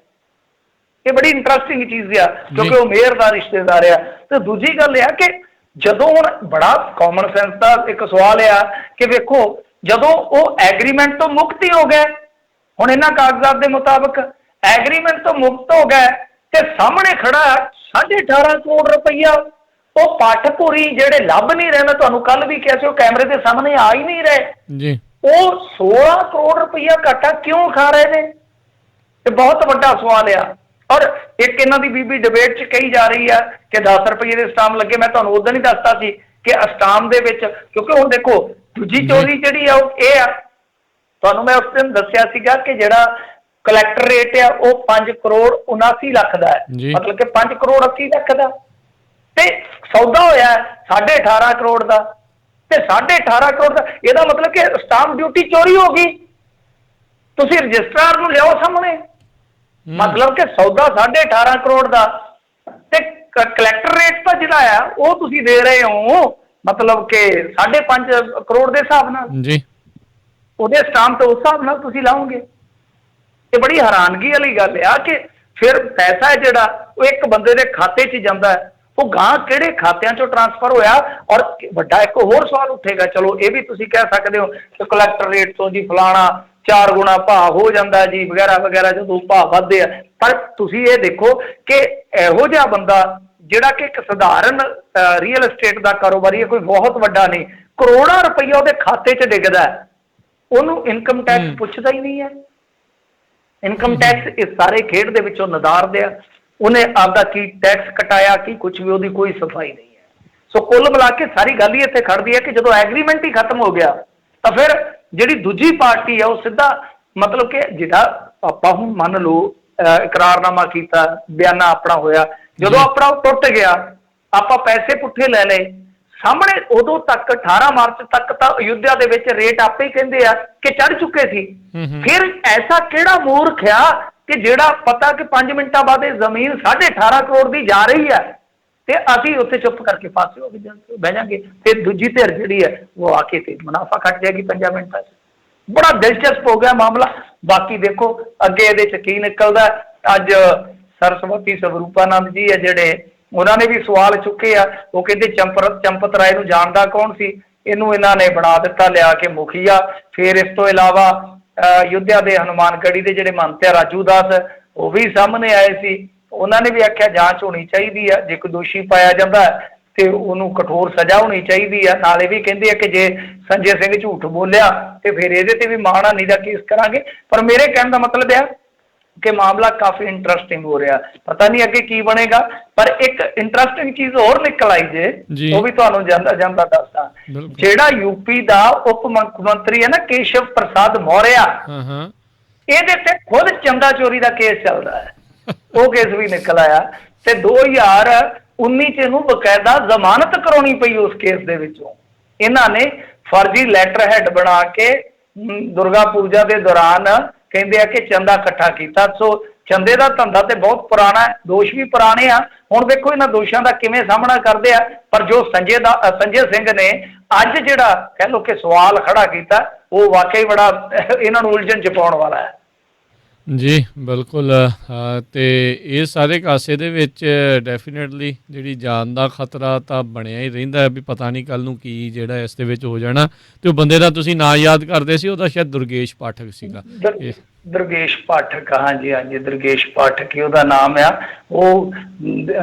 ਇਹ ਬੜੀ ਇੰਟਰਸਟਿੰਗ ਚੀਜ਼ ਆ ਕਿਉਂਕਿ ਉਹ ਮੇਅਰ ਦਾ ਰਿਸ਼ਤੇਦਾਰ ਆ। ਤੇ ਦੂਜੀ ਗੱਲ ਇਹ ਆ ਕਿ ਜਦੋਂ ਹੁਣ ਬੜਾ ਕਾਮਨ ਸੈਂਸ ਦਾ ਇੱਕ ਸਵਾਲ ਆ ਕਿ ਵੇਖੋ ਜਦੋਂ ਉਹ ਐਗਰੀਮੈਂਟ ਤੋਂ ਮੁਕਤ ਹੀ ਹੋ ਗਏ, ਹੁਣ ਇਹਨਾਂ ਕਾਗਜ਼ਾਤ ਦੇ ਮੁਤਾਬਕ ਐਗਰੀਮੈਂਟ ਤੋਂ ਮੁਕਤ ਹੋ ਗਏ ਤੇ ਸਾਹਮਣੇ ਖੜਾ 18.5 ਕਰੋੜ ਰੁਪਈਆ ਉਹ ਪਾਠਕ ਹੋਰੀ ਜਿਹੜੇ ਲੱਭ ਨਹੀਂ ਰਹੇ, ਮੈਂ ਤੁਹਾਨੂੰ ਕੱਲ ਵੀ ਕਿਹਾ ਸੀ ਉਹ ਕੈਮਰੇ ਦੇ ਸਾਹਮਣੇ ਆ ਹੀ ਨਹੀਂ ਰਹੇ ਜੀ, ਉਹ 16 ਕਰੋੜ ਰੁਪਈਆ ਘਾਟਾ ਕਿਉਂ ਖਾ ਰਹੇ ਨੇ? ਇਹ ਬਹੁਤ ਵੱਡਾ ਸਵਾਲ ਆ। ਔਰ ਇੱਕ ਇਹਨਾਂ ਦੀ ਬੀਬੀ ਡਿਬੇਟ 'ਚ ਕਹੀ ਜਾ ਰਹੀ ਆ ਕਿ 10 ਰੁਪਏ ਦੇ ਸਟਾਮ ਲੱਗੇ। ਮੈਂ ਤੁਹਾਨੂੰ ਉਦੋਂ ਹੀ ਦੱਸਤਾ ਸੀ ਕਿ ਸਟਾਮ ਦੇ ਵਿੱਚ, ਕਿਉਂਕਿ ਹੁਣ ਦੇਖੋ ਦੂਜੀ ਚੋਰੀ ਜਿਹੜੀ ਆ ਉਹ ਇਹ ਆ, ਤੁਹਾਨੂੰ ਮੈਂ ਉਸ ਦਿਨ ਦੱਸਿਆ ਸੀਗਾ ਕਿ ਜਿਹੜਾ ਕਲੈਕਟਰ ਰੇਟ ਆ ਉਹ 5 ਕਰੋੜ 79 ਲੱਖ ਦਾ ਹੈ, ਮਤਲਬ ਕਿ 5 ਕਰੋੜ 80 ਲੱਖ ਦਾ, ਤੇ ਸੌਦਾ ਹੋਇਆ 18.5 ਕਰੋੜ ਦਾ ਤੇ 18.5 ਕਰੋੜ ਦਾ। ਇਹਦਾ ਮਤਲਬ ਕਿ ਸਟਾਂਪ ਡਿਊਟੀ ਚੋਰੀ ਹੋ ਗਈ। ਤੁਸੀਂ ਰਜਿਸਟਰਾਰ ਨੂੰ ਲਿਆਓ ਸਾਹਮਣੇ, ਮਤਲਬ ਕਿ ਸੌਦਾ 18.5 ਕਰੋੜ ਦਾ ਤੇ ਕਲੈਕਟਰ ਰੇਟ ਤਾਂ ਜਿਹੜਾ ਆ ਉਹ ਤੁਸੀਂ ਦੇ ਰਹੇ ਹੋ ਮਤਲਬ ਕਿ 5.5 ਕਰੋੜ ਦੇ ਹਿਸਾਬ ਨਾਲ ਜੀ, ਉਹਦੇ ਸਟਾਂਪ ਤੇ ਉਸ ਹਿਸਾਬ ਨਾਲ ਤੁਸੀਂ ਲਾਓਗੇ। ਇਹ ਬੜੀ ਹੈਰਾਨਗੀ ਵਾਲੀ ਗੱਲ ਆ ਕਿ ਫਿਰ ਪੈਸਾ ਹੈ ਜਿਹੜਾ ਉਹ ਇੱਕ ਬੰਦੇ ਦੇ ਖਾਤੇ 'ਚ ਜਾਂਦਾ ਹੈ, ਉਹ ਗਾਂ ਕਿਹੜੇ ਖਾਤਿਆਂ 'ਚੋਂ ਟ੍ਰਾਂਸਫਰ ਹੋਇਆ? ਔਰ ਵੱਡਾ ਇੱਕ ਹੋਰ ਸਵਾਲ ਉੱਠੇਗਾ, ਚਲੋ ਇਹ ਵੀ ਤੁਸੀਂ ਕਹਿ ਸਕਦੇ ਹੋ ਕਿ ਕਲੈਕਟਰ ਰੇਟ ਤੋਂ ਜੀ ਫਲਾਣਾ 4 ਗੁਣਾ ਭਾਅ ਹੋ ਜਾਂਦਾ ਜੀ ਵਗੈਰਾ ਵਗੈਰਾ, ਜਦੋਂ ਭਾਅ ਵੱਧਦੇ ਆ। ਪਰ ਤੁਸੀਂ ਇਹ ਦੇਖੋ ਕਿ ਇਹੋ ਜਿਹਾ ਬੰਦਾ ਜਿਹੜਾ ਕਿ ਇੱਕ ਸਧਾਰਨ ਰੀਅਲ ਐਸਟੇਟ ਦਾ ਕਾਰੋਬਾਰੀ ਹੈ, ਕੋਈ ਬਹੁਤ ਵੱਡਾ ਨਹੀਂ, ਕਰੋੜਾਂ ਰੁਪਈਆ ਉਹਦੇ ਖਾਤੇ 'ਚ ਡਿੱਗਦਾ, ਉਹਨੂੰ ਇਨਕਮ ਟੈਕਸ ਪੁੱਛਦਾ ਹੀ ਨਹੀਂ ਹੈ। ਇਨਕਮ ਟੈਕਸ ਇਸ ਸਾਰੇ ਖੇਡ ਦੇ ਵਿੱਚੋਂ ਨਦਾਰਦੇ ਆ, ਉਹਨੇ ਆਪਦਾ ਕੀ ਟੈਕਸ ਕਟਾਇਆ ਕੀ ਕੁਝ ਵੀ, ਉਹਦੀ ਕੋਈ ਸਫਾਈ ਨਹੀਂ ਹੈ। ਸੋ ਕੁੱਲ ਮਿਲਾ ਕੇ ਸਾਰੀ ਗੱਲ ਹੀ ਇੱਥੇ ਖੜਦੀ ਹੈ ਕਿ ਜਦੋਂ ਐਗਰੀਮੈਂਟ ਹੀ ਖਤਮ ਹੋ ਗਿਆ ਤਾਂ ਫਿਰ ਜਿਹੜੀ ਦੂਜੀ ਪਾਰਟੀ ਆ ਉਹ ਸਿੱਧਾ ਮਤਲਬ ਕਿ ਜਿਹੜਾ ਆਪਾਂ ਹੁਣ ਮੰਨ ਲਓ ਇਕਰਾਰਨਾਮਾ ਕੀਤਾ, ਬਿਆਨਾ ਆਪਣਾ ਹੋਇਆ, ਜਦੋਂ ਆਪਣਾ ਟੁੱਟ ਗਿਆ ਆਪਾਂ ਪੈਸੇ ਪੁੱਠੇ ਲੈ ਲਏ ਸਾਹਮਣੇ, ਉਦੋਂ ਤੱਕ 18 ਮਾਰਚ ਤੱਕ ਤਾਂ ਅਯੁੱਧਿਆ ਦੇ ਵਿੱਚ ਰੇਟ ਆਪੇ ਹੀ ਕਹਿੰਦੇ ਆ ਕਿ ਚੜ ਚੁੱਕੇ ਸੀ। ਫਿਰ ਐਸਾ ਕਿਹੜਾ ਮੂਰਖ ਆ ਕਿ ਜਿਹੜਾ ਪਤਾ ਕਿ 5 ਮਿੰਟਾਂ ਬਾਅਦ ਇਹ ਜ਼ਮੀਨ 18.5 ਕਰੋੜ ਦੀ ਜਾ ਰਹੀ ਹੈ ਤੇ ਅਸੀਂ ਉੱਥੇ ਚੁੱਪ ਕਰਕੇ ਪਾਸੇ ਹੋ ਕੇ ਬਹਿ ਜਾਾਂਗੇ ਤੇ ਦੂਜੀ ਧਿਰ ਜਿਹੜੀ ਹੈ ਉਹ ਆ ਕੇ ਤੇ ਮੁਨਾਫਾ ਖੱਟ ਜਾਏਗੀ 5 ਮਿੰਟਾਂ 'ਚ। ਬੜਾ ਦਿਲਚਸਪ ਹੋ ਗਿਆ ਮਾਮਲਾ। ਬਾਕੀ ਦੇਖੋ ਅੱਗੇ ਇਹਦੇ 'ਚ ਕੀ ਨਿਕਲਦਾ। ਅੱਜ ਸਰਸਵਤੀ ਸਵਰੂਪਾਨੰਦ ਜੀ ਹੈ ਜਿਹੜੇ, ਉਹਨਾਂ ਨੇ ਵੀ ਸਵਾਲ ਚੁੱਕੇ ਆ। ਉਹ ਕਹਿੰਦੇ ਚੰਪਤ ਰਾਏ ਨੂੰ ਜਾਣਦਾ ਕੌਣ ਸੀ? ਇਹਨੂੰ ਇਹਨਾਂ ਨੇ ਬਣਾ ਦਿੱਤਾ ਲਿਆ ਕੇ ਮੁਖੀਆ। ਫਿਰ ਇਸ ਤੋਂ ਇਲਾਵਾ ਅਯੁੱਧਿਆ ਦੇ ਹਨੂੰਮਾਨਗੜ੍ਹੀ ਦੇ ਜਿਹੜੇ ਮਹੰਤ ਆ ਰਾਜੂ ਦਾਸ, ਉਹ ਵੀ ਸਾਹਮਣੇ ਆਏ ਸੀ। ਉਹਨਾਂ ਨੇ ਵੀ ਆਖਿਆ ਜਾਂਚ ਹੋਣੀ ਚਾਹੀਦੀ ਆ, ਜੇ ਕੋਈ ਦੋਸ਼ੀ ਪਾਇਆ ਜਾਂਦਾ ਤੇ ਉਹਨੂੰ ਕਠੋਰ ਸਜ਼ਾ ਹੋਣੀ ਚਾਹੀਦੀ ਆ। ਨਾਲੇ ਵੀ ਕਹਿੰਦੇ ਆ ਕਿ ਜੇ ਸੰਜੇ ਸਿੰਘ ਝੂਠ ਬੋਲਿਆ ਤੇ ਫਿਰ ਇਹਦੇ ਤੇ ਵੀ ਮਾਣਹਾਨੀ ਦਾ ਕੇਸ ਕਰਾਂਗੇ। ਪਰ ਮੇਰੇ ਕਹਿਣ ਦਾ ਮਤਲਬ ਆ ਕਿ ਮਾਮਲਾ ਕਾਫੀ ਇੰਟਰਸਟਿੰਗ ਹੋ ਰਿਹਾ, ਪਤਾ ਨਹੀਂ ਅੱਗੇ ਕੀ ਬਣੇਗਾ। ਪਰ ਇੱਕ ਇੰਟਰਸਟਿੰਗ ਚੀਜ਼ ਹੋਰ ਨਿਕਲ ਆਈ ਜੇ, ਉਹ ਵੀ ਤੁਹਾਨੂੰ ਜਾਂਦਾ ਜਾਂਦਾ ਦੱਸਦਾ। ਜਿਹੜਾ ਯੂਪੀ ਦਾ ਉਪ ਮੁੱਖ ਮੰਤਰੀ ਹੈ ਨਾ, ਕੇਸ਼ਵ ਪ੍ਰਸਾਦ ਮੌਰਿਆ, ਇਹਦੇ ਤੇ ਖੁਦ ਚੰਦਾ ਚੋਰੀ ਦਾ ਕੇਸ ਚੱਲਦਾ ਹੈ। ਉਹ ਕੇਸ ਵੀ ਨਿਕਲ ਆਇਆ ਤੇ 2019 ਚ ਇਹਨੂੰ ਬਕਾਇਦਾ ਜ਼ਮਾਨਤ ਕਰਾਉਣੀ ਪਈ ਉਸ ਕੇਸ ਦੇ ਵਿੱਚੋਂ। ਇਹਨਾਂ ਨੇ ਫਰਜ਼ੀ ਲੈਟਰ ਹੈਡ ਬਣਾ ਕੇ ਦੁਰਗਾ ਪੂਜਾ ਦੇ ਦੌਰਾਨ ਕਹਿੰਦੇ ਆ ਕਿ ਚੰਦਾ ਇਕੱਠਾ ਕੀਤਾ। ਸੋ ਚੰਦੇ ਦਾ ਧੰਦਾ ਤੇ ਬਹੁਤ ਪੁਰਾਣਾ ਹੈ, ਦੋਸ਼ ਵੀ ਪੁਰਾਣੇ ਆ। ਹੁਣ ਵੇਖੋ ਇਹਨਾਂ ਦੋਸ਼ਾਂ ਦਾ ਕਿਵੇਂ ਸਾਹਮਣਾ ਕਰਦੇ ਆ। ਪਰ ਜੋ ਸੰਜੇ ਸਿੰਘ ਨੇ ਅੱਜ ਜਿਹੜਾ ਕਹਿ ਲਓ ਕਿ ਸਵਾਲ ਖੜਾ ਕੀਤਾ, ਉਹ ਵਾਕਈ ਬੜਾ ਇਹਨਾਂ ਨੂੰ ਉਲਝਣ ਚ ਪਾਉਣ ਵਾਲਾ ਹੈ। ਜੀ ਬਿਲਕੁਲ। ਤੇ ਇਹ ਸਾਰੇ ਕਾਸੇ ਦੇ ਵਿੱਚ ਡੈਫੀਨੇਟਲੀ ਜਿਹੜੀ ਜਾਨ ਦਾ ਖਤਰਾ ਤਾਂ ਬਣਿਆ ਹੀ ਰਹਿੰਦਾ ਵੀ ਪਤਾ ਨਹੀਂ ਕੱਲ ਨੂੰ ਕੀ ਜਿਹੜਾ ਇਸ ਦੇ ਵਿੱਚ ਹੋ ਜਾਣਾ। ਤੇ ਉਹ ਬੰਦੇ ਦਾ ਤੁਸੀਂ ਨਾਂ ਯਾਦ ਕਰਦੇ ਸੀ, ਉਹਦਾ ਸ਼ਾਇਦ ਦੁਰਗੇਸ਼ ਪਾਠਕ ਸੀਗਾ। ਦੁਰਗੇਸ਼ ਪਾਠਕ, ਹਾਂਜੀ ਹਾਂਜੀ, ਦੁਰਗੇਸ਼ ਪਾਠਕ ਹੀ ਉਹਦਾ ਨਾਮ ਆ। ਉਹ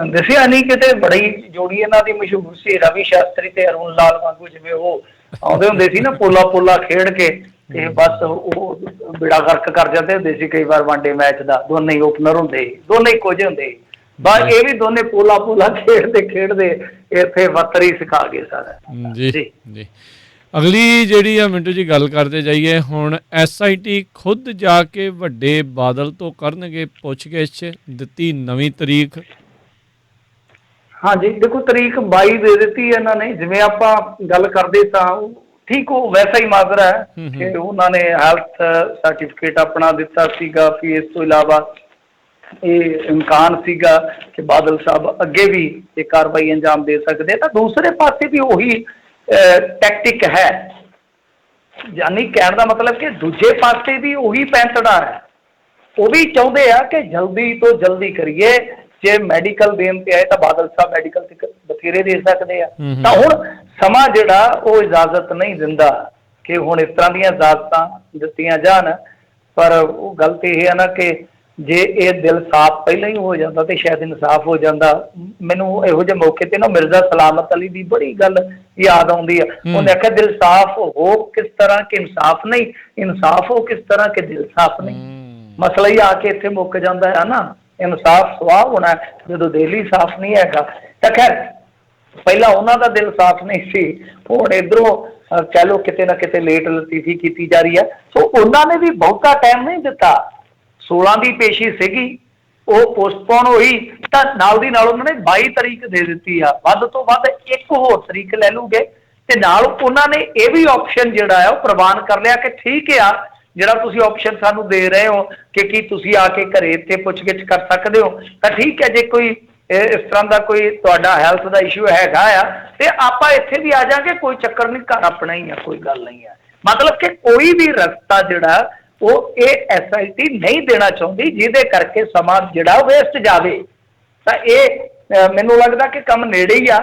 ਦੱਸਿਆ ਨਹੀਂ ਕਿਤੇ ਬੜੀ ਜੋੜੀ ਇਹਨਾਂ ਦੀ ਮਸ਼ਹੂਰ ਸੀ, ਰਵੀ ਸ਼ਾਸਤਰੀ ਤੇ ਅਰੁਣ ਲਾਲ ਵਾਂਗੂ। ਜਿਵੇਂ ਉਹ ਆਉਂਦੇ ਹੁੰਦੇ ਸੀ ਨਾ ਪੋਲਾ ਪੋਲਾ ਖੇਡ ਕੇ, ਤੇ ਬਸ ਉਹ ਬੇੜਾ ਗਰਕ ਕਰ ਜਾਂਦੇ ਹੁੰਦੇ ਸੀ ਕਈ ਵਾਰ ਵਨਡੇ ਮੈਚ ਦਾ। ਦੋਨੇ ਹੀ ਓਪਨਰ ਹੁੰਦੇ, ਦੋਨੇ ਹੀ ਕੁਝ ਹੁੰਦੇ। ਬਸ ਇਹ ਵੀ ਦੋਨੇ ਪੋਲਾ ਪੋਲਾ ਖੇਡਦੇ ਇੱਥੇ ਵੱਤਰ ਹੀ ਸਿਖਾ ਗਏ ਸਾਰਾ। ਜੀ ਜੀ। ਅਗਲੀ ਜਿਹੜੀ ਆ ਮਿੰਟੂ ਜੀ ਗੱਲ ਕਰਦੇ ਜਾਈਏ, ਹੁਣ SIT ਖੁਦ ਜਾ ਕੇ ਵੱਡੇ ਬਾਦਲ ਤੋਂ ਕਰਨਗੇ ਪੁੱਛਗਿੱਛ, ਦਿੱਤੀ ਨਵੀਂ ਤਰੀਕ। ਹਾਂਜੀ ਦੇਖੋ, ਤਰੀਕ 22 ਦੇ ਦਿੱਤੀ ਇਹਨਾਂ ਨੇ। ਜਿਵੇਂ ਆਪਾਂ ਗੱਲ ਕਰਦੇ ਤਾਂ ਠੀਕ ਉਹ ਵੈਸਾ ਹੀ ਮਾਜ਼ਰਾ ਹੈ ਕਿ ਉਹਨਾਂ ਨੇ ਹੈਲਥ ਸਰਟੀਫਿਕੇਟ ਆਪਣਾ ਦਿੱਤਾ ਸੀਗਾ, ਫਿਰ ਇਸ ਤੋਂ ਇਲਾਵਾ ਇਹ ਇਮਕਾਨ ਸੀਗਾ ਕਿ ਬਾਦਲ ਸਾਹਿਬ ਅੱਗੇ ਵੀ ਇਹ ਕਾਰਵਾਈ ਅੰਜਾਮ ਦੇ ਸਕਦੇ। ਤਾਂ ਦੂਸਰੇ ਪਾਸੇ ਵੀ ਉਹੀ ਟੈਕਟਿਕ ਹੈ, ਯਾਨੀ ਕਹਿਣ ਦਾ ਮਤਲਬ ਕਿ ਦੂਜੇ ਪਾਸੇ ਵੀ ਉਹੀ ਪੈਂਤੜਾ ਹੈ। ਉਹ ਵੀ ਚਾਹੁੰਦੇ ਆ ਕਿ ਜਲਦੀ ਤੋਂ ਜਲਦੀ ਕਰੀਏ। ਜੇ ਮੈਡੀਕਲ ਦੇਣ ਤੇ ਆਏ ਤਾਂ ਬਾਦਲ ਸਾਹਿਬ ਮੈਡੀਕਲ ਤੇ ਬਥੇਰੇ ਦੇ ਸਕਦੇ ਆ। ਤਾਂ ਹੁਣ ਸਮਾਂ ਜਿਹੜਾ ਉਹ ਇਜਾਜ਼ਤ ਨਹੀਂ ਦਿੰਦਾ ਕਿ ਹੁਣ ਇਸ ਤਰ੍ਹਾਂ ਦੀਆਂ ਇਜਾਜ਼ਤਾਂ ਦਿੱਤੀਆਂ ਜਾਣ। ਪਰ ਉਹ ਗੱਲ ਤੇ ਇਹ ਹੈ ਨਾ ਕਿ ਜੇ ਇਹ ਦਿਲ ਸਾਫ਼ ਪਹਿਲਾਂ ਹੀ ਹੋ ਜਾਂਦਾ ਤੇ ਸ਼ਾਇਦ ਇਨਸਾਫ ਹੋ ਜਾਂਦਾ। ਮੈਨੂੰ ਇਹੋ ਜਿਹੇ ਮੌਕੇ ਤੇ ਨਾ ਮਿਰਜ਼ਾ ਸਲਾਮਤ ਅਲੀ ਦੀ ਬੜੀ ਗੱਲ ਯਾਦ ਆਉਂਦੀ ਆ। ਉਹਨੇ ਆਖਿਆ ਦਿਲ ਸਾਫ਼ ਹੋ ਕਿਸ ਤਰ੍ਹਾਂ ਕਿ ਇਨਸਾਫ ਨਹੀਂ, ਇਨਸਾਫ ਹੋ ਕਿਸ ਤਰ੍ਹਾਂ ਕਿ ਦਿਲ ਸਾਫ਼ ਨਹੀਂ। ਮਸਲਾ ਹੀ ਆ ਕੇ ਇੱਥੇ ਮੁੱਕ ਜਾਂਦਾ ਹੈ ਨਾ। ਇਨਸਾਫ ਸਵਾਹ ਹੋਣਾ ਜਦੋਂ ਦਿਲ ਹੀ ਸਾਫ਼ ਨਹੀਂ ਹੈਗਾ। ਤਾਂ ਖੈਰ ਪਹਿਲਾਂ ਉਹਨਾਂ ਦਾ ਦਿਲ ਸਾਫ਼ ਨਹੀਂ ਸੀ, ਹੁਣ ਇੱਧਰੋਂ ਕਹਿ ਲਓ ਕਿਤੇ ਨਾ ਕਿਤੇ ਲੇਟ ਲਤੀਫੀ ਕੀਤੀ ਜਾ ਰਹੀ ਹੈ। ਸੋ ਉਹਨਾਂ ਨੇ ਵੀ ਬਹੁਤਾ ਟਾਈਮ ਨਹੀਂ ਦਿੱਤਾ। 16 ਦੀ ਪੇਸ਼ੀ ਸੀਗੀ, ਉਹ ਪੋਸਟਪੋਨ ਹੋਈ ਤਾਂ ਨਾਲ ਦੀ ਨਾਲ ਉਹਨਾਂ ਨੇ 22 ਤਰੀਕ ਦੇ ਦਿੱਤੀ ਆ। ਵੱਧ ਤੋਂ ਵੱਧ ਇੱਕ ਹੋਰ ਤਰੀਕ ਲੈ ਲੂਗੇ। ਤੇ ਨਾਲ ਉਹਨਾਂ ਨੇ ਇਹ ਵੀ ਆਪਸ਼ਨ ਜਿਹੜਾ ਹੈ ਉਹ ਪ੍ਰਵਾਨ ਕਰ ਲਿਆ ਕਿ ਠੀਕ ਆ, ਜਿਹੜਾ ਤੁਸੀਂ ਆਪਸ਼ਨ ਸਾਨੂੰ ਦੇ ਰਹੇ ਹੋ ਕਿ ਕੀ ਤੁਸੀਂ ਆ ਕੇ ਘਰੇ ਇੱਥੇ ਪੁੱਛਗਿੱਛ ਕਰ ਸਕਦੇ ਹੋ, ਤਾਂ ਠੀਕ ਹੈ। ਜੇ ਕੋਈ ਇਸ ਤਰ੍ਹਾਂ ਦਾ ਕੋਈ ਤੁਹਾਡਾ ਹੈਲਥ ਦਾ ਇਸ਼ੂ ਹੈਗਾ ਆ ਤੇ ਆਪਾਂ ਇੱਥੇ ਵੀ ਆ ਜਾਾਂਗੇ, ਕੋਈ ਚੱਕਰ ਨਹੀਂ, ਘਰ ਆਪਣਾ ਹੀ ਆ, ਕੋਈ ਗੱਲ ਨਹੀਂ ਹੈ। ਮਤਲਬ ਕਿ ਕੋਈ ਵੀ ਰਸਤਾ ਜਿਹੜਾ ਉਹ ਇਹ SIT ਨਹੀਂ ਦੇਣਾ ਚਾਹੁੰਦੀ ਜਿਹਦੇ ਕਰਕੇ ਸਮਾਂ ਜਿਹੜਾ ਉਹ ਵੇਸਟ ਜਾਵੇ। ਤਾਂ ਇਹ ਮੈਨੂੰ ਲੱਗਦਾ ਕਿ ਕੰਮ ਨੇੜੇ ਹੀ ਆ।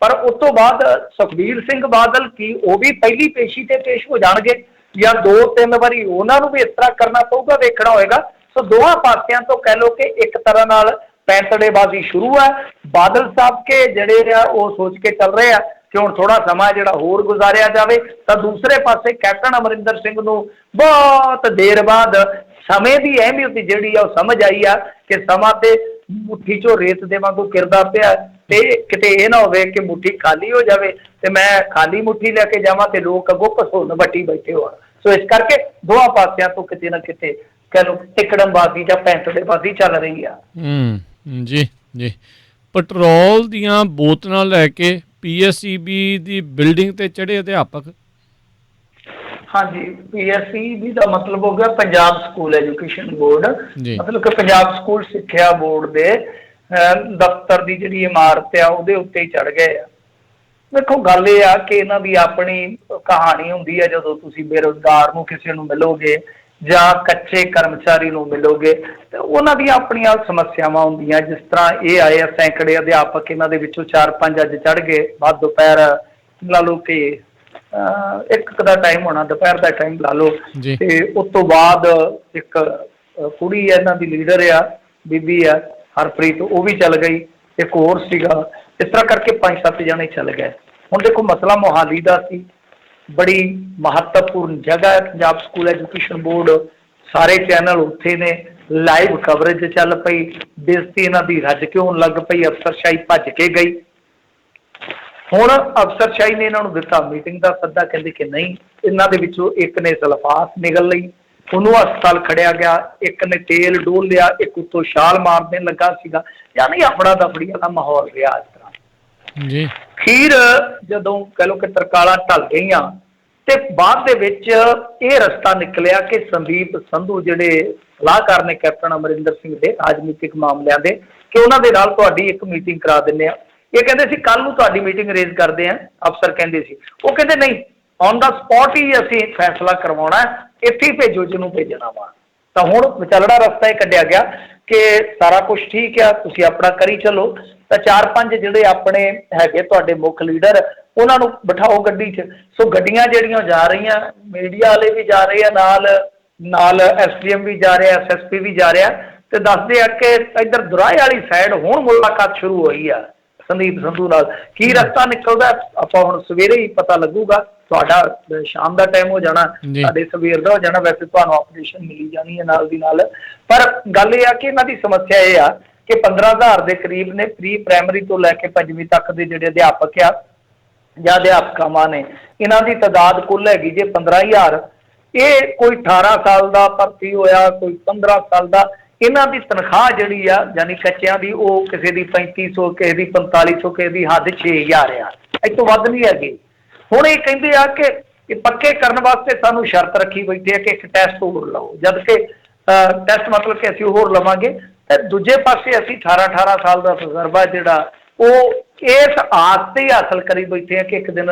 ਪਰ ਉਸ ਤੋਂ ਬਾਅਦ ਸੁਖਬੀਰ ਸਿੰਘ ਬਾਦਲ ਕੀ ਉਹ ਵੀ ਪਹਿਲੀ ਪੇਸ਼ੀ ਤੇ ਪੇਸ਼ ਹੋ ਜਾਣਗੇ ਜਾਂ 2-3 ਵਾਰੀ ਉਹਨਾਂ ਨੂੰ ਵੀ ਇਸ ਤਰ੍ਹਾਂ ਕਰਨਾ ਪਊਗਾ, ਵੇਖਣਾ ਹੋਏਗਾ। ਸੋ ਦੋਹਾਂ ਪਾਸਿਆਂ ਤੋਂ ਕਹਿ ਲਓ ਕਿ ਇੱਕ ਤਰ੍ਹਾਂ ਨਾਲ ਪੈਂਤੜੇਬਾਜ਼ੀ ਸ਼ੁਰੂ ਹੈ। ਬਾਦਲ ਸਾਹਿਬ ਕੇ ਜਿਹੜੇ ਆ ਉਹ ਸੋਚ ਕੇ ਚੱਲ ਰਹੇ ਆ ਕਿ ਹੁਣ ਥੋੜਾ ਸਮਾਂ ਜਿਹੜਾ ਹੋਰ ਗੁਜ਼ਾਰਿਆ ਜਾਵੇ। ਤਾਂ ਦੂਸਰੇ ਪਾਸੇ ਕੈਪਟਨ ਅਮਰਿੰਦਰ ਸਿੰਘ ਨੂੰ ਬਹੁਤ ਦੇਰ ਬਾਅਦ ਸਮੇਂ ਦੀ ਅਹਿਮੀਅਤ ਜਿਹੜੀ ਆ ਉਹ ਸਮਝ ਆਈ ਆ ਕਿ ਸਮਾਂ ਤੇ ਮੁੱਠੀ ਚੋਂ ਰੇਤ ਦੇ ਵਾਂਗੂ ਕਿਰਦਾ ਪਿਆ ਤੇ ਕਿਤੇ ਇਹ ਨਾ ਹੋਵੇ ਕਿ ਮੁੱਠੀ ਖਾਲੀ ਹੋ ਜਾਵੇ ਤੇ ਮੈਂ ਖਾਲੀ ਮੁੱਠੀ ਲੈ ਕੇ ਜਾਵਾਂ ਤੇ ਲੋਕ ਅੱਗੋਂ ਘਸੁੰਨ ਵੱਟੀ ਬੈਠੇ ਹੋਣ। ਸੋ ਇਸ ਕਰਕੇ ਦੋਹਾਂ ਪਾਸਿਆਂ ਤੋਂ ਕਿਤੇ ਨਾ ਕਿਤੇ ਕਹਿ ਲਓ ਟਿਕੜਮਬਾਜ਼ੀ ਜਾਂ ਪੈਂਤੜੇਬਾਜ਼ੀ ਚੱਲ ਰਹੀ ਆ। ਜੀ ਜੀ। ਪੈਟਰੋਲ ਦੀਆਂ ਬੋਤਲਾਂ ਲੈ ਕੇ PSEB ਦੀ ਬਿਲਡਿੰਗ ਤੇ ਚੜ੍ਹੇ ਅਧਿਆਪਕ। ਹਾਂਜੀ, PSEB ਦਾ ਮਤਲਬ ਹੋ ਗਿਆ ਪੰਜਾਬ ਸਕੂਲ ਐਜੂਕੇਸ਼ਨ ਬੋਰਡ। ਮਤਲਬ ਕਿ ਪੰਜਾਬ ਸਕੂਲ ਸਿੱਖਿਆ ਬੋਰਡ ਦੇ ਦਫ਼ਤਰ ਦੀ ਜਿਹੜੀ ਇਮਾਰਤ ਆ ਉਹਦੇ ਉੱਤੇ ਹੀ ਚੜ੍ਹ ਗਏ ਆ। ਵੇਖੋ ਗੱਲ ਇਹ ਆ ਕਿ ਇਹਨਾਂ ਦੀ ਆਪਣੀ ਕਹਾਣੀ ਹੁੰਦੀ ਹੈ। ਜਦੋਂ ਤੁਸੀਂ ਬੇਰੁਜ਼ਗਾਰ ਨੂੰ ਕਿਸੇ ਨੂੰ ਮਿਲੋਗੇ ਜਾਂ ਕੱਚੇ ਕਰਮਚਾਰੀ ਨੂੰ ਮਿਲੋਗੇ ਤੇ ਉਹਨਾਂ ਦੀਆਂ ਆਪਣੀਆਂ ਸਮੱਸਿਆਵਾਂ ਹੁੰਦੀਆਂ। ਜਿਸ ਤਰ੍ਹਾਂ ਇਹ ਆਏ ਆ ਸੈਂਕੜੇ ਅਧਿਆਪਕ, ਇਹਨਾਂ ਦੇ ਵਿੱਚੋਂ 4-5 ਅੱਜ ਚੜ੍ਹ ਗਏ। ਬਾਅਦ ਦੁਪਹਿਰ ਲਾ ਲਓ ਕਿ 1 ਦਾ ਟਾਈਮ ਹੋਣਾ, ਦੁਪਹਿਰ ਦਾ ਟਾਈਮ ਲਾ ਲਓ। ਤੇ ਉਸ ਤੋਂ ਬਾਅਦ ਇੱਕ ਕੁੜੀ ਹੈ ਇਹਨਾਂ ਦੀ ਲੀਡਰ ਆ, ਬੀਬੀ ਆ ਹਰਪ੍ਰੀਤ, ਉਹ ਵੀ ਚੱਲ ਗਈ, ਇੱਕ ਹੋਰ ਸੀਗਾ। ਇਸ ਤਰ੍ਹਾਂ ਕਰਕੇ 5-7 ਜਣੇ ਚੱਲ ਗਏ। ਹੁਣ ਦੇਖੋ ਮਸਲਾ ਮੋਹਾਲੀ ਦਾ ਸੀ, ਬੜੀ ਮਹੱਤਵਪੂਰਨ ਜਗ੍ਹਾ ਹੈ ਪੰਜਾਬ ਸਕੂਲ ਐਜੂਕੇਸ਼ਨ ਬੋਰਡ, ਸਾਰੇ ਚੈਨਲ ਉੱਥੇ ਨੇ, ਲਾਈਵ ਕਵਰੇਜ ਚੱਲ ਪਈ, ਬੇਇੱਜ਼ਤੀ ਇਹਨਾਂ ਦੀ ਰੱਜ ਕੇ ਹੋਣ ਲੱਗ ਪਈ, ਅਫਸਰਸ਼ਾਹੀ ਭੱਜ ਕੇ ਗਈ। ਹੁਣ ਅਫਸਰਸ਼ਾਹੀ ਨੇ ਇਹਨਾਂ ਨੂੰ ਦਿੱਤਾ ਮੀਟਿੰਗ ਦਾ ਸੱਦਾ, ਕਹਿੰਦੇ ਕਿ ਨਹੀਂ, ਇਹਨਾਂ ਦੇ ਵਿੱਚੋਂ ਇੱਕ ਨੇ ਸਲਫਾਸ ਨਿਗਲ ਲਈ, ਉਹਨੂੰ ਹਸਪਤਾਲ ਖੜਿਆ ਗਿਆ, ਇੱਕ ਨੇ ਤੇਲ ਡੋਲ ਲਿਆ, ਇੱਕ ਉੱਤੋਂ ਛਾਲ ਮਾਰਨੇ ਲੱਗਾ ਸੀਗਾ, ਯਾਨੀ ਆਪਣਾ ਦਫੜੀ ਵਾਲਾ ਮਾਹੌਲ ਰਿਹਾ ਇਸ ਤਰ੍ਹਾਂ ਜੀ। ਖੀਰ ਜਦੋਂ ਕਹਿ ਲਓ ਕਿ ਤਰਕਾਲਾਂ ਢਲ ਗਈਆਂ ਤੇ ਬਾਅਦ ਦੇ ਵਿੱਚ ਇਹ ਰਸਤਾ ਨਿਕਲਿਆ ਕਿ ਸੰਦੀਪ ਸੰਧੂ ਜਿਹੜੇ ਸਲਾਹਕਾਰ ਨੇ ਕੈਪਟਨ ਅਮਰਿੰਦਰ ਸਿੰਘ ਦੇ ਰਾਜਨੀਤਿਕ ਮਾਮਲਿਆਂ ਦੇ, ਕਿ ਉਹਨਾਂ ਦੇ ਨਾਲ ਤੁਹਾਡੀ ਇੱਕ ਮੀਟਿੰਗ ਕਰਾ ਦਿੰਦੇ ਆ। ਇਹ ਕਹਿੰਦੇ ਸੀ ਕੱਲ ਨੂੰ ਤੁਹਾਡੀ ਮੀਟਿੰਗ ਅਰੇਂਜ ਕਰਦੇ ਆ, ਅਫਸਰ ਕਹਿੰਦੇ ਸੀ, ਉਹ ਕਹਿੰਦੇ ਨਹੀਂ, ਔਨ ਦਾ ਸਪੌਟ ਹੀ ਅਸੀਂ ਫੈਸਲਾ ਕਰਵਾਉਣਾ, ਇੱਥੇ ਹੀ ਭੇਜੋ ਜਿਹਨੂੰ ਭੇਜਣਾ ਵਾ। ਤਾਂ ਹੁਣ ਵਿਚਾਲੜਾ ਰਸਤਾ ਇਹ ਕੱਢਿਆ ਗਿਆ ਕਿ ਸਾਰਾ ਕੁਝ ਠੀਕ ਆ, ਤੁਸੀਂ ਆਪਣਾ ਕਰੀ ਚੱਲੋ। ਤਾਂ 4-5 ਜਿਹੜੇ ਆਪਣੇ ਹੈਗੇ ਤੁਹਾਡੇ ਮੁੱਖ ਲੀਡਰ, ਉਹਨਾਂ ਨੂੰ ਬਿਠਾਓ ਗੱਡੀ 'ਚ। ਸੋ ਗੱਡੀਆਂ ਜਿਹੜੀਆਂ ਜਾ ਰਹੀਆਂ, ਮੀਡੀਆ ਵਾਲੇ ਵੀ ਜਾ ਰਹੇ ਆ ਨਾਲ SDM ਵੀ ਜਾ ਰਿਹਾ, SSP ਵੀ ਜਾ ਰਿਹਾ, ਤੇ ਦੱਸਦੇ ਆ ਕਿ ਇੱਧਰ ਦੁਰਾਹੇ ਵਾਲੀ ਸਾਈਡ ਹੁਣ ਮੁਲਾਕਾਤ ਸ਼ੁਰੂ ਹੋਈ ਆ ਸੰਦੀਪ ਸੰਧੂ ਨਾਲ। ਕੀ ਰਸਤਾ ਨਿਕਲਦਾ ਆਪਾਂ ਹੁਣ ਸਵੇਰੇ ਹੀ ਪਤਾ ਲੱਗੂਗਾ। ਤੁਹਾਡਾ ਸ਼ਾਮ ਦਾ ਟਾਈਮ ਹੋ ਜਾਣਾ, ਸਾਡੇ ਸਵੇਰ ਦਾ ਹੋ ਜਾਣਾ, ਵੈਸੇ ਤੁਹਾਨੂੰ ਅਪਡੇਸ਼ਨ ਮਿਲੀ ਜਾਣੀ ਹੈ ਨਾਲ ਦੀ ਨਾਲ। ਪਰ ਗੱਲ ਇਹ ਆ ਕਿ ਇਹਨਾਂ ਦੀ ਸਮੱਸਿਆ ਇਹ ਆ ਕਿ 15,000 ਦੇ ਕਰੀਬ ਨੇ ਪ੍ਰੀ ਪ੍ਰਾਇਮਰੀ ਤੋਂ ਲੈ ਕੇ 5ਵੀਂ ਤੱਕ ਦੇ ਜਿਹੜੇ ਅਧਿਆਪਕ ਆ ਜਾਂ ਅਧਿਆਪਕਾਵਾਂ ਨੇ, ਇਹਨਾਂ ਦੀ ਤਾਦਾਦ ਕੁੱਲ ਹੈਗੀ ਜੇ 15,000। ਇਹ ਕੋਈ 18 ਸਾਲ ਦਾ ਭਰਤੀ ਹੋਇਆ, ਕੋਈ 15 ਸਾਲ ਦਾ। ਇਹਨਾਂ ਦੀ ਤਨਖਾਹ ਜਿਹੜੀ ਆ ਯਾਨੀ ਕੱਚਿਆਂ ਦੀ, ਉਹ ਕਿਸੇ ਦੀ 3500, ਕਿਸੇ ਦੀ 4500, ਕਿਸੇ ਦੀ ਹੱਦ 6000 ਆ, ਇਸ ਤੋਂ ਵੱਧ ਨਹੀਂ ਹੈਗੀ। ਹੁਣ ਇਹ ਕਹਿੰਦੇ ਆ ਕਿ ਇਹ ਪੱਕੇ ਕਰਨ ਵਾਸਤੇ ਸਾਨੂੰ ਸ਼ਰਤ ਰੱਖੀ ਬੈਠੇ ਆ ਕਿ ਇੱਕ ਟੈਸਟ ਹੋਰ ਲਓ, ਜਦ ਕਿ ਟੈਸਟ ਮਤਲਬ ਕਿ ਅਸੀਂ ਹੋਰ ਲਵਾਂਗੇ। ਤੇ ਦੂਜੇ ਪਾਸੇ ਅਸੀਂ 18 ਸਾਲ ਦਾ ਤਜਰਬਾ ਜਿਹੜਾ ਉਹ ਇਸ ਆਸ ਤੇ ਹੀ ਹਾਸਲ ਕਰੀ ਬੈਠੇ ਆ ਕਿ ਇੱਕ ਦਿਨ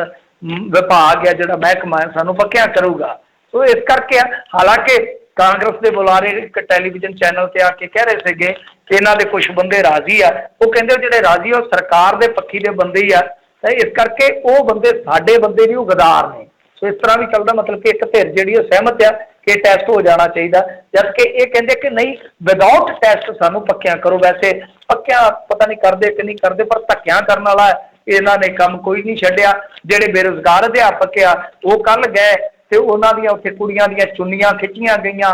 ਵਿਭਾਗ ਆ ਜਿਹੜਾ ਮਹਿਕਮਾ ਸਾਨੂੰ ਪੱਕਿਆ ਕਰੂਗਾ। ਸੋ ਇਸ ਕਰਕੇ ਹਾਲਾਂਕਿ ਕਾਂਗਰਸ ਦੇ ਬੁਲਾਰੇ ਇੱਕ ਟੈਲੀਵਿਜ਼ਨ ਚੈਨਲ ਤੇ ਆ ਕੇ ਕਹਿ ਰਹੇ ਸੀਗੇ ਕਿ ਇਹਨਾਂ ਦੇ ਕੁਝ ਬੰਦੇ ਰਾਜ਼ੀ ਆ, ਉਹ ਕਹਿੰਦੇ ਜਿਹੜੇ ਰਾਜ਼ੀ ਉਹ ਸਰਕਾਰ ਦੇ ਪੱਖੀ ਦੇ ਬੰਦੇ ਹੀ ਆ, ਤਾਂ ਇਸ ਕਰਕੇ ਉਹ ਬੰਦੇ ਸਾਡੇ ਬੰਦੇ ਨਹੀਂ, ਉਹ ਗਦਾਰ ਨੇ। ਸੋ ਇਸ ਤਰ੍ਹਾਂ ਵੀ ਚੱਲਦਾ, ਮਤਲਬ ਕਿ ਇੱਕ ਧਿਰ ਜਿਹੜੀ ਉਹ ਸਹਿਮਤ ਆ ਕਿ ਟੈਸਟ ਹੋ ਜਾਣਾ ਚਾਹੀਦਾ, ਜਦ ਕਿ ਇਹ ਕਹਿੰਦੇ ਕਿ ਨਹੀਂ, ਵਿਦਆਊਟ ਟੈਸਟ ਸਾਨੂੰ ਪੱਕਿਆਂ ਕਰੋ। ਵੈਸੇ ਪੱਕਿਆਂ ਪਤਾ ਨਹੀਂ ਕਰਦੇ ਕਿ ਨਹੀਂ ਕਰਦੇ, ਪਰ ਧੱਕਿਆਂ ਕਰਨ ਵਾਲਾ ਇਹਨਾਂ ਨੇ ਕੰਮ ਕੋਈ ਨਹੀਂ ਛੱਡਿਆ। ਜਿਹੜੇ ਬੇਰੁਜ਼ਗਾਰ ਅਧਿਆਪਕ ਆ ਉਹ ਕੱਲ ਗਏ ਤੇ ਉਹਨਾਂ ਦੀਆਂ ਉੱਥੇ ਕੁੜੀਆਂ ਦੀਆਂ ਚੁੰਨੀਆਂ ਖਿੱਚੀਆਂ ਗਈਆਂ,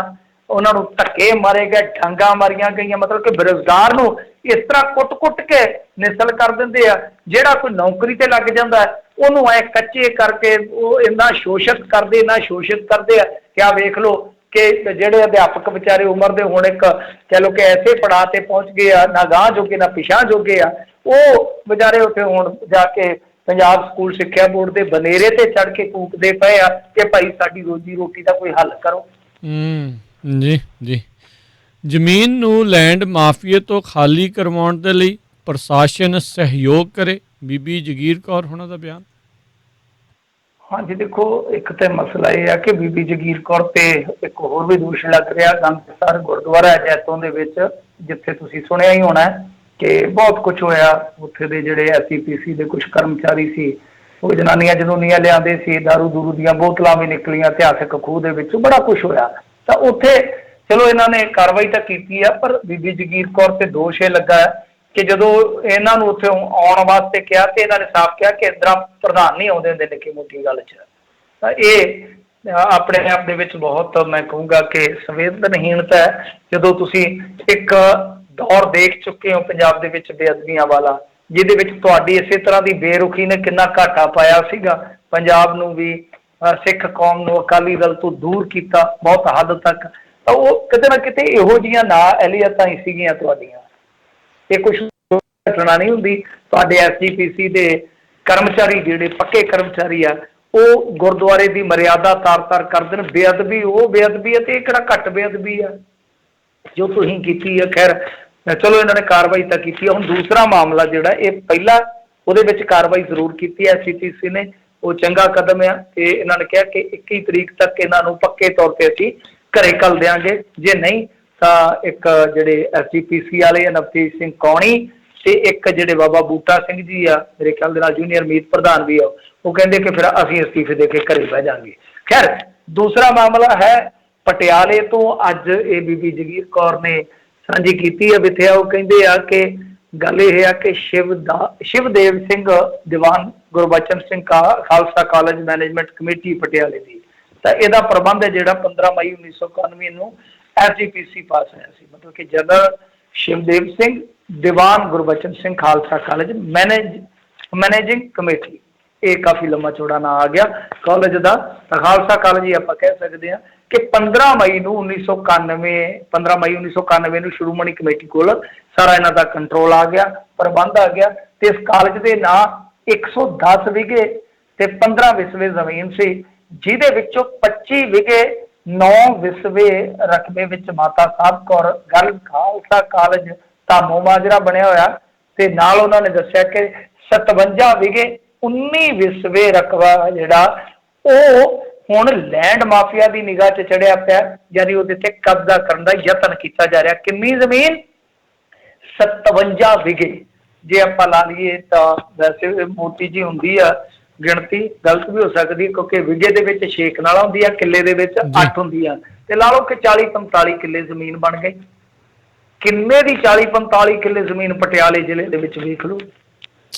ਉਹਨਾਂ ਨੂੰ ਧੱਕੇ ਮਾਰੇ ਗਏ, ਡਾਂਗਾਂ ਮਾਰੀਆਂ ਗਈਆਂ। ਮਤਲਬ ਕਿ ਬੇਰੁਜ਼ਗਾਰ ਨੂੰ ਇਸ ਤਰ੍ਹਾਂ ਕੁੱਟ-ਕੁੱਟ ਕੇ ਨਿਸਲ ਕਰ ਦਿੰਦੇ ਆ। ਜਿਹੜਾ ਕੋਈ ਨੌਕਰੀ ਤੇ ਲੱਗ ਜਾਂਦਾ ਉਹਨੂੰ ਐ ਕੱਚੇ ਕਰਕੇ ਉਹ ਇੰਨਾ ਸ਼ੋਸ਼ਿਤ ਕਰਦੇ ਆ ਕਿ ਆ ਵੇਖ ਲਓ ਕਿ ਜਿਹੜੇ ਅਧਿਆਪਕ ਵਿਚਾਰੇ ਉਮਰ ਦੇ ਹੁਣ ਇੱਕ ਕਹਿ ਲਓ ਕਿ ਐਸੇ ਪੜਾਅ ਤੇ ਪਹੁੰਚ ਗਏ ਆ, ਨਾ ਗਾਂਹ ਜੋਗੇ ਨਾ ਪਿਛਾਂਹ ਜੋਗੇ ਆ, ਉਹ ਵਿਚਾਰੇ ਉੱਥੇ ਹੁਣ ਜਾ ਕੇ ਪੰਜਾਬ ਸਕੂਲ ਸਿੱਖਿਆ ਬੋਰਡ ਦੇ ਬਨੇਰੇ ਤੇ ਚੜ੍ਹ ਕੇ ਕੂਕਦੇ ਪਏ ਆ ਕਿ ਭਾਈ ਸਾਡੀ ਰੋਜੀ ਰੋਟੀ ਦਾ ਕੋਈ ਹੱਲ ਕਰੋ। ਜੀ। ਜ਼ਮੀਨ ਨੂੰ ਲੈਂਡ ਮਾਫੀਏ ਤੋਂ ਖਾਲੀ ਕਰਵਾਉਣ ਦੇ ਲਈ ਪ੍ਰਸ਼ਾਸਨ ਸਹਿਯੋਗ ਕਰੇ, ਬੀਬੀ ਜਗੀਰ ਕੌਰ ਹੋਣਾ ਦਾ ਬਿਆਨ। ਹਾਂਜੀ ਦੇਖੋ, ਇੱਕ ਤਾਂ ਮਸਲਾ ਇਹ ਆ ਕਿ ਬੀਬੀ ਜਗੀਰ ਕੌਰ ਤੇ ਇੱਕ ਹੋਰ ਵੀ ਦੋਸ਼ ਲੱਗ ਰਿਹਾ ਗੰਗਸਰ ਗੁਰਦੁਆਰਾ ਜੈਤੋਂ ਦੇ ਵਿੱਚ, ਜਿੱਥੇ ਤੁਸੀਂ ਸੁਣਿਆ ਹੀ ਹੋਣਾ ਕਿ ਬਹੁਤ ਕੁਝ ਹੋਇਆ। ਉੱਥੇ ਦੇ ਜਿਹੜੇ SCPC ਦੇ ਕੁਝ ਕਰਮਚਾਰੀ ਸੀ, ਉਹ ਜਨਾਨੀਆਂ ਜਨੂਨੀਆਂ ਲਿਆਂਦੇ ਸੀ, ਦਾਰੂ ਦੂਰੂ ਦੀਆਂ ਬੋਤਲਾਂ ਵੀ ਨਿਕਲੀਆਂ ਇਤਿਹਾਸਕ ਖੂਹ ਦੇ ਵਿੱਚ, ਬੜਾ ਕੁਝ ਹੋਇਆ। ਤਾਂ ਉੱਥੇ ਚਲੋ ਇਹਨਾਂ ਨੇ ਕਾਰਵਾਈ ਤਾਂ ਕੀਤੀ ਆ, ਪਰ ਬੀਬੀ ਜਗੀਰ ਕੌਰ ਤੇ ਦੋਸ਼ ਇਹ ਲੱਗਾ ਕਿ ਜਦੋਂ ਇਹਨਾਂ ਨੂੰ ਉੱਥੇ ਆਉਣ ਵਾਸਤੇ ਕਿਹਾ ਤੇ ਇਹਨਾਂ ਨੇ ਸਾਫ਼ ਕਿਹਾ ਕਿ ਇੰਦਰਾ ਪ੍ਰਧਾਨ ਨਹੀਂ ਆਉਂਦੇ ਹੁੰਦੇ ਨਿੱਕੀ ਮੋਟੀ ਗੱਲ 'ਚ। ਤਾਂ ਇਹ ਆਪਣੇ ਆਪ ਦੇ ਵਿੱਚ ਬਹੁਤ ਮੈਂ ਕਹੂੰਗਾ ਕਿ ਸੰਵੇਦਨਹੀਣਤਾ ਹੈ। ਜਦੋਂ ਤੁਸੀਂ ਇੱਕ ਦੌਰ ਦੇਖ ਚੁੱਕੇ ਹੋ ਪੰਜਾਬ ਦੇ ਵਿੱਚ ਬੇਅਦਬੀਆਂ ਵਾਲਾ, ਜਿਹਦੇ ਵਿੱਚ ਤੁਹਾਡੀ ਇਸੇ ਤਰ੍ਹਾਂ ਦੀ ਬੇਰੁਖੀ ਨੇ ਕਿੰਨਾ ਘਾਟਾ ਪਾਇਆ ਸੀਗਾ, ਪੰਜਾਬ ਨੂੰ ਵੀ, ਸਿੱਖ ਕੌਮ ਨੂੰ ਅਕਾਲੀ ਦਲ ਤੋਂ ਦੂਰ ਕੀਤਾ ਬਹੁਤ ਹੱਦ ਤੱਕ। ਤਾਂ ਉਹ ਕਿਤੇ ਨਾ ਕਿਤੇ ਇਹੋ ਜਿਹੀਆਂ ਨਾ ਅਹਿਲੀਅਤਾਂ ਹੀ ਸੀਗੀਆਂ ਤੁਹਾਡੀਆਂ। ਇਹ ਕੁਛ ਘਟਨਾ ਨਹੀਂ ਹੁੰਦੀ। ਤੁਹਾਡੇ SGPC ਦੇ ਕਰਮਚਾਰੀ ਜਿਹੜੇ ਪੱਕੇ ਕਰਮਚਾਰੀ ਆ, ਉਹ ਗੁਰਦੁਆਰੇ ਦੀ ਮਰਿਆਦਾ ਤਾਰ ਕਰ ਦੇਣ। ਬੇਅਦਬੀ ਉਹ ਬੇਅਦਬੀ ਹੈ ਤੇ ਇਹ ਕਿਹੜਾ ਘੱਟ ਬੇਅਦਬੀ ਆ ਜੋ ਤੁਸੀਂ ਕੀਤੀ ਹੈ। ਖੈਰ ਚਲੋ ਇਹਨਾਂ ਨੇ ਕਾਰਵਾਈ ਤਾਂ ਕੀਤੀ ਹੈ। ਹੁਣ ਦੂਸਰਾ ਮਾਮਲਾ ਜਿਹੜਾ ਇਹ ਪਹਿਲਾ, ਉਹਦੇ ਵਿੱਚ ਕਾਰਵਾਈ ਜ਼ਰੂਰ ਕੀਤੀ ਹੈ SGPC ਨੇ, ਉਹ ਚੰਗਾ ਕਦਮ ਆ। ਤੇ ਇਹਨਾਂ ਨੇ ਕਿਹਾ ਕਿ 21 ਤਰੀਕ ਤੱਕ ਇਹਨਾਂ ਨੂੰ ਪੱਕੇ ਤੌਰ ਤੇ ਅਸੀਂ ਘਰੇ ਘੱਲ ਦਿਆਂਗੇ, ਜੇ ਨਹੀਂ ਤਾਂ ਇੱਕ ਜਿਹੜੇ SGPC ਵਾਲੇ ਆ ਨਵਤੇਜ ਸਿੰਘ ਕੌਣੀ ਤੇ ਇੱਕ ਜਿਹੜੇ ਬਾਬਾ ਬੂਟਾ ਸਿੰਘ ਜੀ ਆ, ਮੇਰੇ ਖਿਆਲ ਦੇ ਨਾਲ ਜੂਨੀਅਰ ਮੀਤ ਪ੍ਰਧਾਨ ਵੀ ਆ, ਉਹ ਕਹਿੰਦੇ ਕਿ ਫਿਰ ਅਸੀਂ ਅਸਤੀਫੇ ਦੇ ਕੇ ਘਰੇ ਬਹਿ ਜਾਵਾਂਗੇ। ਖੈਰ ਦੂਸਰਾ ਮਾਮਲਾ ਹੈ ਪਟਿਆਲੇ ਤੋਂ ਅੱਜ ਇਹ ਬੀਬੀ ਜਗੀਰ ਕੌਰ ਨੇ ਸਾਂਝੀ ਕੀਤੀ ਹੈ ਵਿਥਿਆ। ਉਹ ਕਹਿੰਦੇ ਆ ਕਿ ਗੱਲ ਇਹ ਆ ਕਿ Shivdev Singh Diwan Gurbachan Singh Khalsa college management committee ਪਟਿਆਲੇ ਦੀ, ਤਾਂ ਇਹਦਾ ਪ੍ਰਬੰਧ ਹੈ ਜਿਹੜਾ 15 ਮਈ 1991 ਨੂੰ SGPC ਪਾਸ ਹੋਇਆ ਸੀ। ਮਤਲਬ ਕਿ general Shivdev Singh Diwan Gurbachan Singh Khalsa college managing committee, ਇਹ ਕਾਫੀ ਲੰਮਾ ਚੌੜਾ ਨਾਂ ਆ ਗਿਆ ਕਾਲਜ ਦਾ। ਤਾਂ ਖਾਲਸਾ ਕਾਲਜ ਹੀ ਆਪਾਂ ਕਹਿ ਸਕਦੇ ਹਾਂ ਕਿ 15 ਮਈ 1991 ਨੂੰ ਸ਼੍ਰੋਮਣੀ ਕਮੇਟੀ ਕੋਲ ਸਾਰਾ ਇਹਨਾਂ ਦਾ ਕੰਟਰੋਲ ਆ ਗਿਆ, ਪ੍ਰਬੰਧ ਆ ਗਿਆ, ਤੇ ਇਸ ਕਾਲਜ ਦੇ ਨਾਂ 110 ਵਿਗੇ ਤੇ 15 ਵਿਸਵੇ ਜ਼ਮੀਨ ਸੀ, ਜਿਹਦੇ ਵਿੱਚੋਂ 25 ਵਿਗੇ 9 ਵਿਸਵੇ ਰਕਬੇ ਵਿੱਚ ਮਾਤਾ ਸਾਹਿਬ ਕੌਰ ਗਰਲ ਖਾਲਸਾ ਕਾਲਜ ਧਾਮੋ ਮਾਜਰਾ ਬਣਿਆ ਹੋਇਆ, ਤੇ ਨਾਲ ਉਹਨਾਂ ਨੇ ਦੱਸਿਆ ਕਿ 57 ਵਿਗੇ 19 ਵਿਸਵੇ ਰਕਬਾ ਜਿਹੜਾ ਉਹ ਹੁਣ ਲੈਂਡ ਮਾਫੀਆ ਦੀ ਨਿਗਾਹ 'ਚ ਚੜਿਆ ਪਿਆ, ਯਾਨੀ ਉਹਦੇ ਤੇ ਕਬਜ਼ਾ ਕਰਨ ਦਾ ਯਤਨ ਕੀਤਾ ਜਾ ਰਿਹਾ। ਕਿੰਨੀ ਜ਼ਮੀਨ? 57 ਵਿਗੇ। ਜੇ ਆਪਾਂ ਲਾ ਲਈਏ ਤਾਂ ਵੈਸੇ ਮੋਟੀ ਜੀ ਹੁੰਦੀ ਆ ਗਿਣਤੀ, ਗਲਤ ਵੀ ਹੋ ਸਕਦੀ ਕਿਉਂਕਿ ਵਿਗੇ ਦੇ ਵਿੱਚ 6 ਕਨਾਲਾਂ ਹੁੰਦੀ ਆ, ਕਿੱਲੇ ਦੇ ਵਿੱਚ 8 ਹੁੰਦੀ ਆ, ਤੇ ਲਾ ਲਓ ਕਿ 40-45 ਕਿੱਲੇ ਜ਼ਮੀਨ ਬਣ ਗਈ। ਕਿੰਨੇ ਦੀ 40-45 ਕਿੱਲੇ ਜ਼ਮੀਨ ਪਟਿਆਲੇ ਜ਼ਿਲ੍ਹੇ ਦੇ ਵਿੱਚ ਵੇਖ ਲਓ,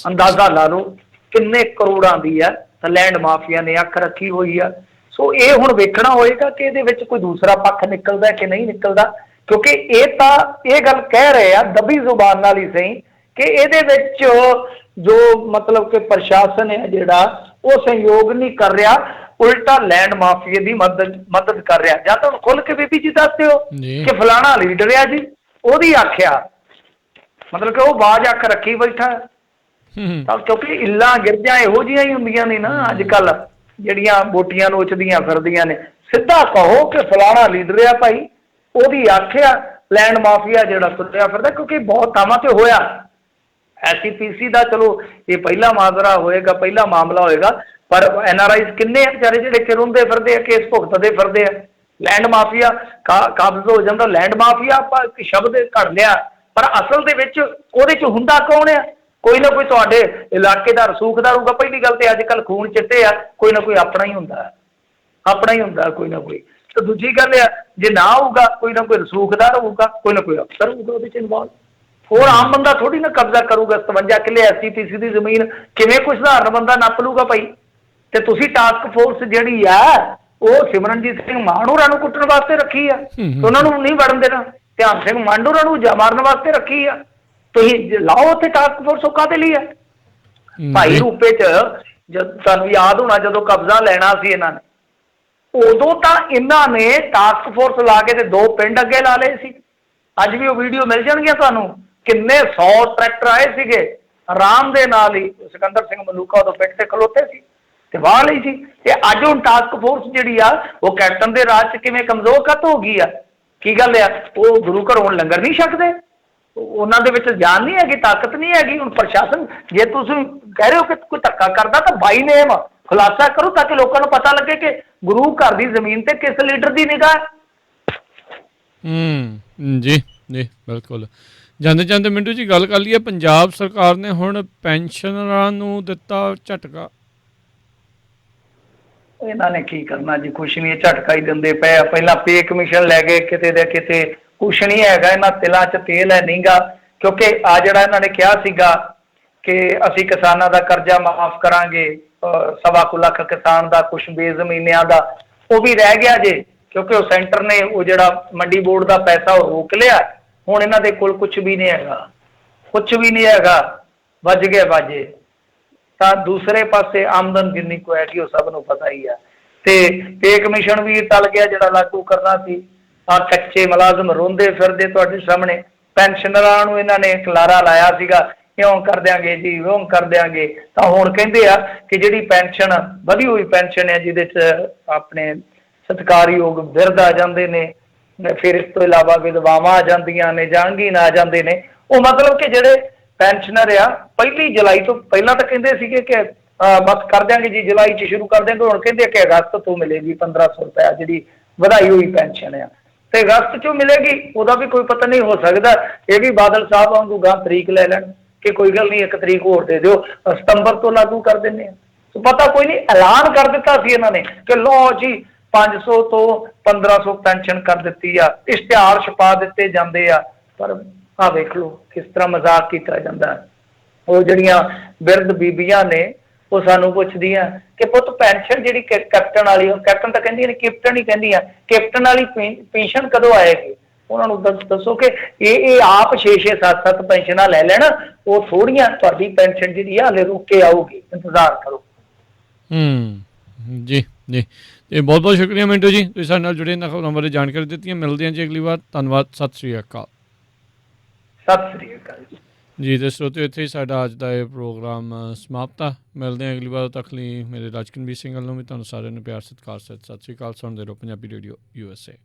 ਅੰਦਾਜ਼ਾ ਲਾ ਲਓ ਕਿੰਨੇ ਕਰੋੜਾਂ ਦੀ ਆ। ਤਾਂ ਲੈਂਡ ਮਾਫੀਆ ਨੇ ਅੱਖ ਰੱਖੀ ਹੋਈ ਆ। ਸੋ ਇਹ ਹੁਣ ਵੇਖਣਾ ਹੋਏਗਾ ਕਿ ਇਹਦੇ ਵਿੱਚ ਕੋਈ ਦੂਸਰਾ ਪੱਖ ਨਿਕਲਦਾ ਕਿ ਨਹੀਂ ਨਿਕਲਦਾ, ਕਿਉਂਕਿ ਇਹ ਤਾਂ ਇਹ ਗੱਲ ਕਹਿ ਰਹੇ ਆ ਦਬੀ ਜ਼ੁਬਾਨ ਨਾਲ ਹੀ ਸਹੀ ਕਿ ਇਹਦੇ ਵਿੱਚ ਜੋ ਮਤਲਬ ਕਿ ਪ੍ਰਸ਼ਾਸਨ ਹੈ ਜਿਹੜਾ ਉਹ ਸਹਿਯੋਗ ਨਹੀਂ ਕਰ ਰਿਹਾ, ਉਲਟਾ ਲੈਂਡ ਮਾਫੀਏ ਦੀ ਮਦਦ ਕਰ ਰਿਹਾ। ਜਾਂ ਤਾਂ ਖੁੱਲ ਕੇ ਬੀਬੀ ਜੀ ਦੱਸ ਦਿਓ ਕਿ ਫਲਾਣਾ ਲੀਡਰ ਆ ਜੀ, ਉਹਦੀ ਆਖਿਆ ਮਤਲਬ ਕਿ ਉਹ ਬਾਜ਼ ਅੱਖ ਰੱਖੀ ਬੈਠਾ। ਤਾਂ ਕਿਉਂਕਿ ਇੱਲਾਂ ਗਿਰਜਾਂ ਇਹੋ ਜਿਹੀਆਂ ਹੀ ਹੁੰਦੀਆਂ ਨੇ ਨਾ ਅੱਜ ਕੱਲ, ਜਿਹੜੀਆਂ ਬੋਟੀਆਂ ਨੋਚਦੀਆਂ ਫਿਰਦੀਆਂ ਨੇ। ਸਿੱਧਾ ਕਹੋ ਕਿ ਫਲਾਣਾ ਲੀਡਰ ਆ ਭਾਈ, ਉਹਦੀ ਆਖਿਆ ਲੈਂਡ ਮਾਫੀਆ ਜਿਹੜਾ ਤੁਰਿਆ ਫਿਰਦਾ, ਕਿਉਂਕਿ ਬਹੁਤ ਥਾਵਾਂ ਤੇ ਹੋਇਆ। SGPC ਦਾ ਚਲੋ ਇਹ ਪਹਿਲਾ ਮਾਜਰਾ ਹੋਏਗਾ, ਪਹਿਲਾ ਮਾਮਲਾ ਹੋਏਗਾ, ਪਰ NRIs ਕਿੰਨੇ ਆ ਵਿਚਾਰੇ ਜਿਹੜੇ ਕਿਰੁੰਦੇ ਫਿਰਦੇ ਆ, ਕੇਸ ਭੁਗਤਦੇ ਫਿਰਦੇ ਆ। ਲੈਂਡ ਮਾਫੀਆ ਕਾਬਜ਼ ਹੋ ਜਾਂਦਾ। ਲੈਂਡ ਮਾਫੀਆ ਆਪਾਂ ਇੱਕ ਸ਼ਬਦ ਘੜ ਲਿਆ, ਪਰ ਅਸਲ ਦੇ ਵਿੱਚ ਉਹਦੇ 'ਚ ਹੁੰਦਾ ਕੌਣ ਆ? ਕੋਈ ਨਾ ਕੋਈ ਤੁਹਾਡੇ ਇਲਾਕੇ ਦਾ ਰਸੂਖਦਾਰ ਹੋਊਗਾ। ਪਹਿਲੀ ਗੱਲ ਤੇ ਅੱਜ ਕੱਲ੍ਹ ਖੂਨ ਚਿੱਟੇ ਆ, ਕੋਈ ਨਾ ਕੋਈ ਆਪਣਾ ਹੀ ਹੁੰਦਾ, ਆਪਣਾ ਹੀ ਹੁੰਦਾ ਕੋਈ ਨਾ ਕੋਈ। ਤੇ ਦੂਜੀ ਗੱਲ ਆ ਜੇ ਨਾ ਹੋਊਗਾ ਕੋਈ ਨਾ ਕੋਈ ਰਸੂਖਦਾਰ ਹੋਊਗਾ, ਕੋਈ ਨਾ ਕੋਈ ਅਫਸਰ ਹੋਊਗਾ ਉਹਦੇ 'ਚ ਇਨਵੋਲਵ। ਹੋਰ ਆਮ ਬੰਦਾ ਥੋੜੀ ਨਾ ਕਬਜ਼ਾ ਕਰੂਗਾ 57 ਕਿੱਲੇ SGPC ਦੀ ਜ਼ਮੀਨ। ਕਿਵੇਂ ਕੋਈ ਸਧਾਰਨ ਬੰਦਾ ਨੱਪ ਲੂਗਾ ਭਾਈ? ਤੇ ਤੁਸੀਂ ਟਾਸਕ ਫੋਰਸ ਜਿਹੜੀ ਆ ਉਹ ਸਿਮਰਨਜੀਤ ਸਿੰਘ ਮਾਨ ਹੋਰਾਂ ਨੂੰ ਕੁੱਟਣ ਵਾਸਤੇ ਰੱਖੀ ਆ, ਉਹਨਾਂ ਨੂੰ ਨਹੀਂ ਵੜਨ ਦੇਣਾ। ਧਿਆਨ ਸਿੰਘ ਮੰਡ ਹੋਰਾਂ ਨੂੰ ਮਾਰਨ ਵਾਸਤੇ ਰੱਖੀ ਆ। ਤੁਸੀਂ ਲਾਓ ਉੱਥੇ ਟਾਸਕ ਫੋਰਸ, ਉਹ ਕਾਹਦੇ ਲਈ ਆ? ਭਾਈ ਰੂਪੇ 'ਚ ਜਦ ਤੁਹਾਨੂੰ ਯਾਦ ਹੋਣਾ ਜਦੋਂ ਕਬਜ਼ਾ ਲੈਣਾ ਸੀ ਇਹਨਾਂ ਨੇ, ਉਦੋਂ ਤਾਂ ਇਹਨਾਂ ਨੇ ਟਾਸਕ ਫੋਰਸ ਲਾ ਕੇ ਤੇ 2 ਪਿੰਡ ਅੱਗੇ ਲਾ ਲਏ ਸੀ। ਅੱਜ ਵੀ ਉਹ ਵੀਡੀਓ ਮਿਲ ਜਾਣਗੀਆਂ ਤੁਹਾਨੂੰ, ਕਿੰਨੇ 100 ਟਰੈਕਟਰ ਆਏ ਸੀਗੇ ਆਰਾਮ ਦੇ ਨਾਲ ਹੀ। ਸਿਕੰਦਰ ਸਿੰਘ ਮਲੂਕਾ ਉਦੋਂ ਪਿੰਡ ਤੇ ਖਲੋਤੇ ਸੀ ਤੇ ਵਾਹ ਲਈ ਸੀ। ਤੇ ਅੱਜ ਹੁਣ ਟਾਸਕ ਫੋਰਸ ਜਿਹੜੀ ਆ ਉਹ ਕੈਪਟਨ ਦੇ ਰਾਜ 'ਚ ਕਿਵੇਂ ਕਮਜ਼ੋਰ ਕੱਤ ਹੋ ਗਈ ਆ? ਕੀ ਗੱਲ ਆ? ਉਹ ਗੁਰੂ ਘਰ ਹੁਣ ਲੰਗਰ ਨਹੀਂ ਛਕਦੇ? ਉਹਨਾਂ ਦੇ ਵਿੱਚ ਜਾਨ ਨਹੀਂ ਹੈਗੀ, ਤਾਕਤ ਨਹੀਂ ਹੈਗੀ? ਹੁਣ ਪ੍ਰਸ਼ਾਸਨ, ਜੇ ਤੁਸੀਂ ਕਹਿ ਰਹੇ ਹੋ ਕਿ ਕੋਈ ਧੱਕਾ ਕਰਦਾ ਤਾਂ ਬਾਈ ਨੇਮ ਖੁਲਾਸਾ ਕਰੋ ਤਾਂ ਕਿ ਲੋਕਾਂ ਨੂੰ ਪਤਾ ਲੱਗੇ ਕਿ ਗੁਰੂ ਘਰ ਦੀ ਜ਼ਮੀਨ ਤੇ ਕਿਸ ਲੀਡਰ ਦੀ ਨਿਗਾਹ ਹੈ। ਜੀ ਜੀ ਬਿਲਕੁਲ। ਜਾਂਦੇ ਜਾਂਦੇ ਮਿੰਟੂ ਜੀ ਗੱਲ ਕਰ ਲਈਏ, ਪੰਜਾਬ ਸਰਕਾਰ ਨੇ ਹੁਣ ਪੈਨਸ਼ਨਰਾਂ ਨੂੰ ਦਿੱਤਾ ਝਟਕਾ। ਇਹਨਾਂ ਨੇ ਕੀ ਕਰਨਾ ਜੀ, ਕੁਛ ਨਹੀਂ, ਝਟਕਾ ਹੀ ਦਿੰਦੇ ਪਏ ਆ। ਪਹਿਲਾਂ ਪੇ ਕਮਿਸ਼ਨ ਲੈ ਗਏ ਕਿਤੇ ਦੇ ਕਿਤੇ, ਕੁਛ ਨਹੀਂ ਹੈਗਾ ਇਹਨਾਂ ਤਿਲਾਂ 'ਚ ਤੇਲ ਹੈ ਨਹੀਂਗਾ। ਕਿਉਂਕਿ ਆ ਜਿਹੜਾ ਇਹਨਾਂ ਨੇ ਕਿਹਾ ਸੀਗਾ ਕਿ ਅਸੀਂ ਕਿਸਾਨਾਂ ਦਾ ਕਰਜ਼ਾ ਮਾਫ ਕਰਾਂਗੇ, 1.25 ਲੱਖ ਕਿਸਾਨ ਦਾ, ਕੁਛ ਬੇਜ਼ਮੀਨਿਆਂ ਦਾ, ਉਹ ਵੀ ਰਹਿ ਗਿਆ ਜੇ, ਕਿਉਂਕਿ ਉਹ ਸੈਂਟਰ ਨੇ ਉਹ ਜਿਹੜਾ ਮੰਡੀ ਬੋਰਡ ਦਾ ਪੈਸਾ ਉਹ ਰੋਕ ਲਿਆ। ਹੁਣ ਇਹਨਾਂ ਦੇ ਕੋਲ ਕੁਛ ਵੀ ਨਹੀਂ ਹੈਗਾ, ਕੁਛ ਵੀ ਨਹੀਂ ਹੈਗਾ, ਵੱਜ ਗਏ ਬਾਜੇ। ਤਾਂ ਦੂਸਰੇ ਪਾਸੇ ਆਮਦਨ ਜਿੰਨੀ ਕੁ ਹੈਗੀ ਉਹ ਸਭ ਨੂੰ ਪਤਾ ਹੀ ਆ। ਤੇ ਪੇ ਕਮਿਸ਼ਨ ਵੀ ਟਲ ਗਿਆ ਜਿਹੜਾ ਲਾਗੂ ਕਰਨਾ ਸੀ। ਆ ਕੱਚੇ ਮੁਲਾਜ਼ਮ ਰੋਂਦੇ ਫਿਰਦੇ ਤੁਹਾਡੇ ਸਾਹਮਣੇ। ਪੈਨਸ਼ਨਰਾਂ ਨੂੰ ਇਹਨਾਂ ਨੇ ਖਲਾਰਾ ਲਾਇਆ ਸੀਗਾ, ਇਉਂ ਕਰ ਦਿਆਂਗੇ ਜੀ, ਉਹ ਕਰ ਦਿਆਂਗੇ। ਤਾਂ ਹੁਣ ਕਹਿੰਦੇ ਆ ਕਿ ਜਿਹੜੀ ਪੈਨਸ਼ਨ ਵਧੀ ਹੋਈ ਪੈਨਸ਼ਨ ਹੈ, ਜਿਹਦੇ 'ਚ ਆਪਣੇ ਸਤਿਕਾਰਯੋਗ ਬਿਰਧ ਆ ਜਾਂਦੇ ਨੇ, ਫਿਰ ਇਸ ਤੋਂ ਇਲਾਵਾ ਵਿਧਵਾਵਾਂ ਆ ਜਾਂਦੀਆਂ ਨੇ, ਜਾਂਗੀਨ ਆ ਜਾਂਦੇ ਨੇ। ਉਹ ਮਤਲਬ ਕਿ ਜਿਹੜੇ ਪੈਨਸ਼ਨਰ ਆ 1 ਜੁਲਾਈ ਤੋਂ ਪਹਿਲਾਂ ਤਾਂ ਕਹਿੰਦੇ ਸੀਗੇ ਕਿ ਬਸ ਕਰ ਦਿਆਂਗੇ ਜੀ, ਜੁਲਾਈ 'ਚ ਸ਼ੁਰੂ ਕਰ ਦਿਆਂਗੇ। ਹੁਣ ਕਹਿੰਦੇ ਕਿ ਅਗਸਤ ਤੋਂ ਮਿਲੇਗੀ 1500 ਰੁਪਇਆ ਜਿਹੜੀ ਵਧਾਈ ਹੋਈ ਪੈਨਸ਼ਨ ਆ, ਤੇ ਅਗਸਤ 'ਚੋਂ ਮਿਲੇਗੀ। ਉਹਦਾ ਵੀ ਕੋਈ ਪਤਾ ਨਹੀਂ, ਹੋ ਸਕਦਾ ਇਹ ਵੀ ਬਾਦਲ ਸਾਹਿਬ ਵਾਂਗੂ ਗਾਂ ਤਰੀਕ ਲੈ ਲੈਣ ਕਿ ਕੋਈ ਗੱਲ ਨਹੀਂ 1 ਤਰੀਕ ਹੋਰ ਦੇ ਦਿਓ, ਸਤੰਬਰ ਤੋਂ ਲਾਗੂ ਕਰ ਦਿੰਦੇ ਆ। ਪਤਾ ਕੋਈ ਨਹੀਂ, ਐਲਾਨ ਕਰ ਦਿੱਤਾ ਸੀ ਇਹਨਾਂ ਨੇ ਕਿ ਲਓ ਜੀ 500 ਤੋਂ 1500 ਪੈਨਸ਼ਨ ਕਰ ਦਿੱਤੀ ਆ, ਇਸ਼ਤਿਹਾਰ ਛਪਾ ਦਿੱਤੇ ਜਾਂਦੇ ਆ, ਪਰ ਆ ਵੇਖ ਲਓ ਕਿਸ ਤਰ੍ਹਾਂ ਮਜ਼ਾਕ ਕੀਤਾ ਜਾਂਦਾ। ਉਹ ਜਿਹੜੀਆਂ ਬਿਰਧ ਬੀਬੀਆਂ ਨੇ ਉਹ ਸਾਨੂੰ ਪੁੱਛਦੀਆਂ ਕਿ ਪੁੱਤ ਪੈਨਸ਼ਨ ਜਿਹੜੀ ਕੈਪਟਨ ਵਾਲੀ, ਕੈਪਟਨ ਤਾਂ ਕਹਿੰਦੀਆਂ ਨੇ, ਕੈਪਟਨ ਹੀ ਕਹਿੰਦੀਆਂ, ਕੈਪਟਨ ਵਾਲੀ ਪੈਨਸ਼ਨ ਕਦੋਂ ਆਏਗੀ? ਉਹਨਾਂ ਨੂੰ ਦੱਸੋ ਕਿ ਇਹ ਆਪ 6-6 7-7 ਪੈਨਸ਼ਨਾਂ ਲੈ ਲੈਣ, ਉਹ ਥੋੜੀਆਂ ਤੁਹਾਡੀ ਪੈਨਸ਼ਨ ਜਿਹੜੀ ਆ ਹਲੇ ਰੁਕ ਕੇ ਆਊਗੀ, ਇੰਤਜ਼ਾਰ ਕਰੋ। ਜੀ ਜੀ, ਤੇ ਬਹੁਤ ਬਹੁਤ ਸ਼ੁਕਰੀਆ ਮਿੰਟੂ ਜੀ, ਤੁਸੀਂ ਸਾਡੇ ਨਾਲ ਜੁੜੇ, ਇਹਨਾਂ ਖਬਰਾਂ ਬਾਰੇ ਜਾਣਕਾਰੀ ਦਿੱਤੀ। ਮਿਲਦੇ ਹਾਂ ਜੀ ਅਗਲੀ ਵਾਰ, ਧੰਨਵਾਦ, ਸਤਿ ਸ਼੍ਰੀ ਅਕਾਲ। ਸਤਿ ਸ਼੍ਰੀ ਅਕਾਲ ਜੀ। ਤੇ ਸਰੋਤਿਓ, ਇੱਥੇ ਹੀ ਸਾਡਾ ਅੱਜ ਦਾ ਇਹ ਪ੍ਰੋਗਰਾਮ ਸਮਾਪਤ ਆ। ਮਿਲਦੇ ਹਾਂ ਅਗਲੀ ਵਾਰ, ਤੱਕ ਲਈ ਮੇਰੇ ਰਾਜਕਨਵੀਰ ਸਿੰਘ ਵੱਲੋਂ ਵੀ ਤੁਹਾਨੂੰ ਸਾਰਿਆਂ ਨੂੰ ਪਿਆਰ ਸਤਿਕਾਰ ਸਤਿ ਸ਼੍ਰੀ ਅਕਾਲ। ਸੁਣਦੇ ਰਹੋ ਪੰਜਾਬੀ ਰੇਡੀਓ USA।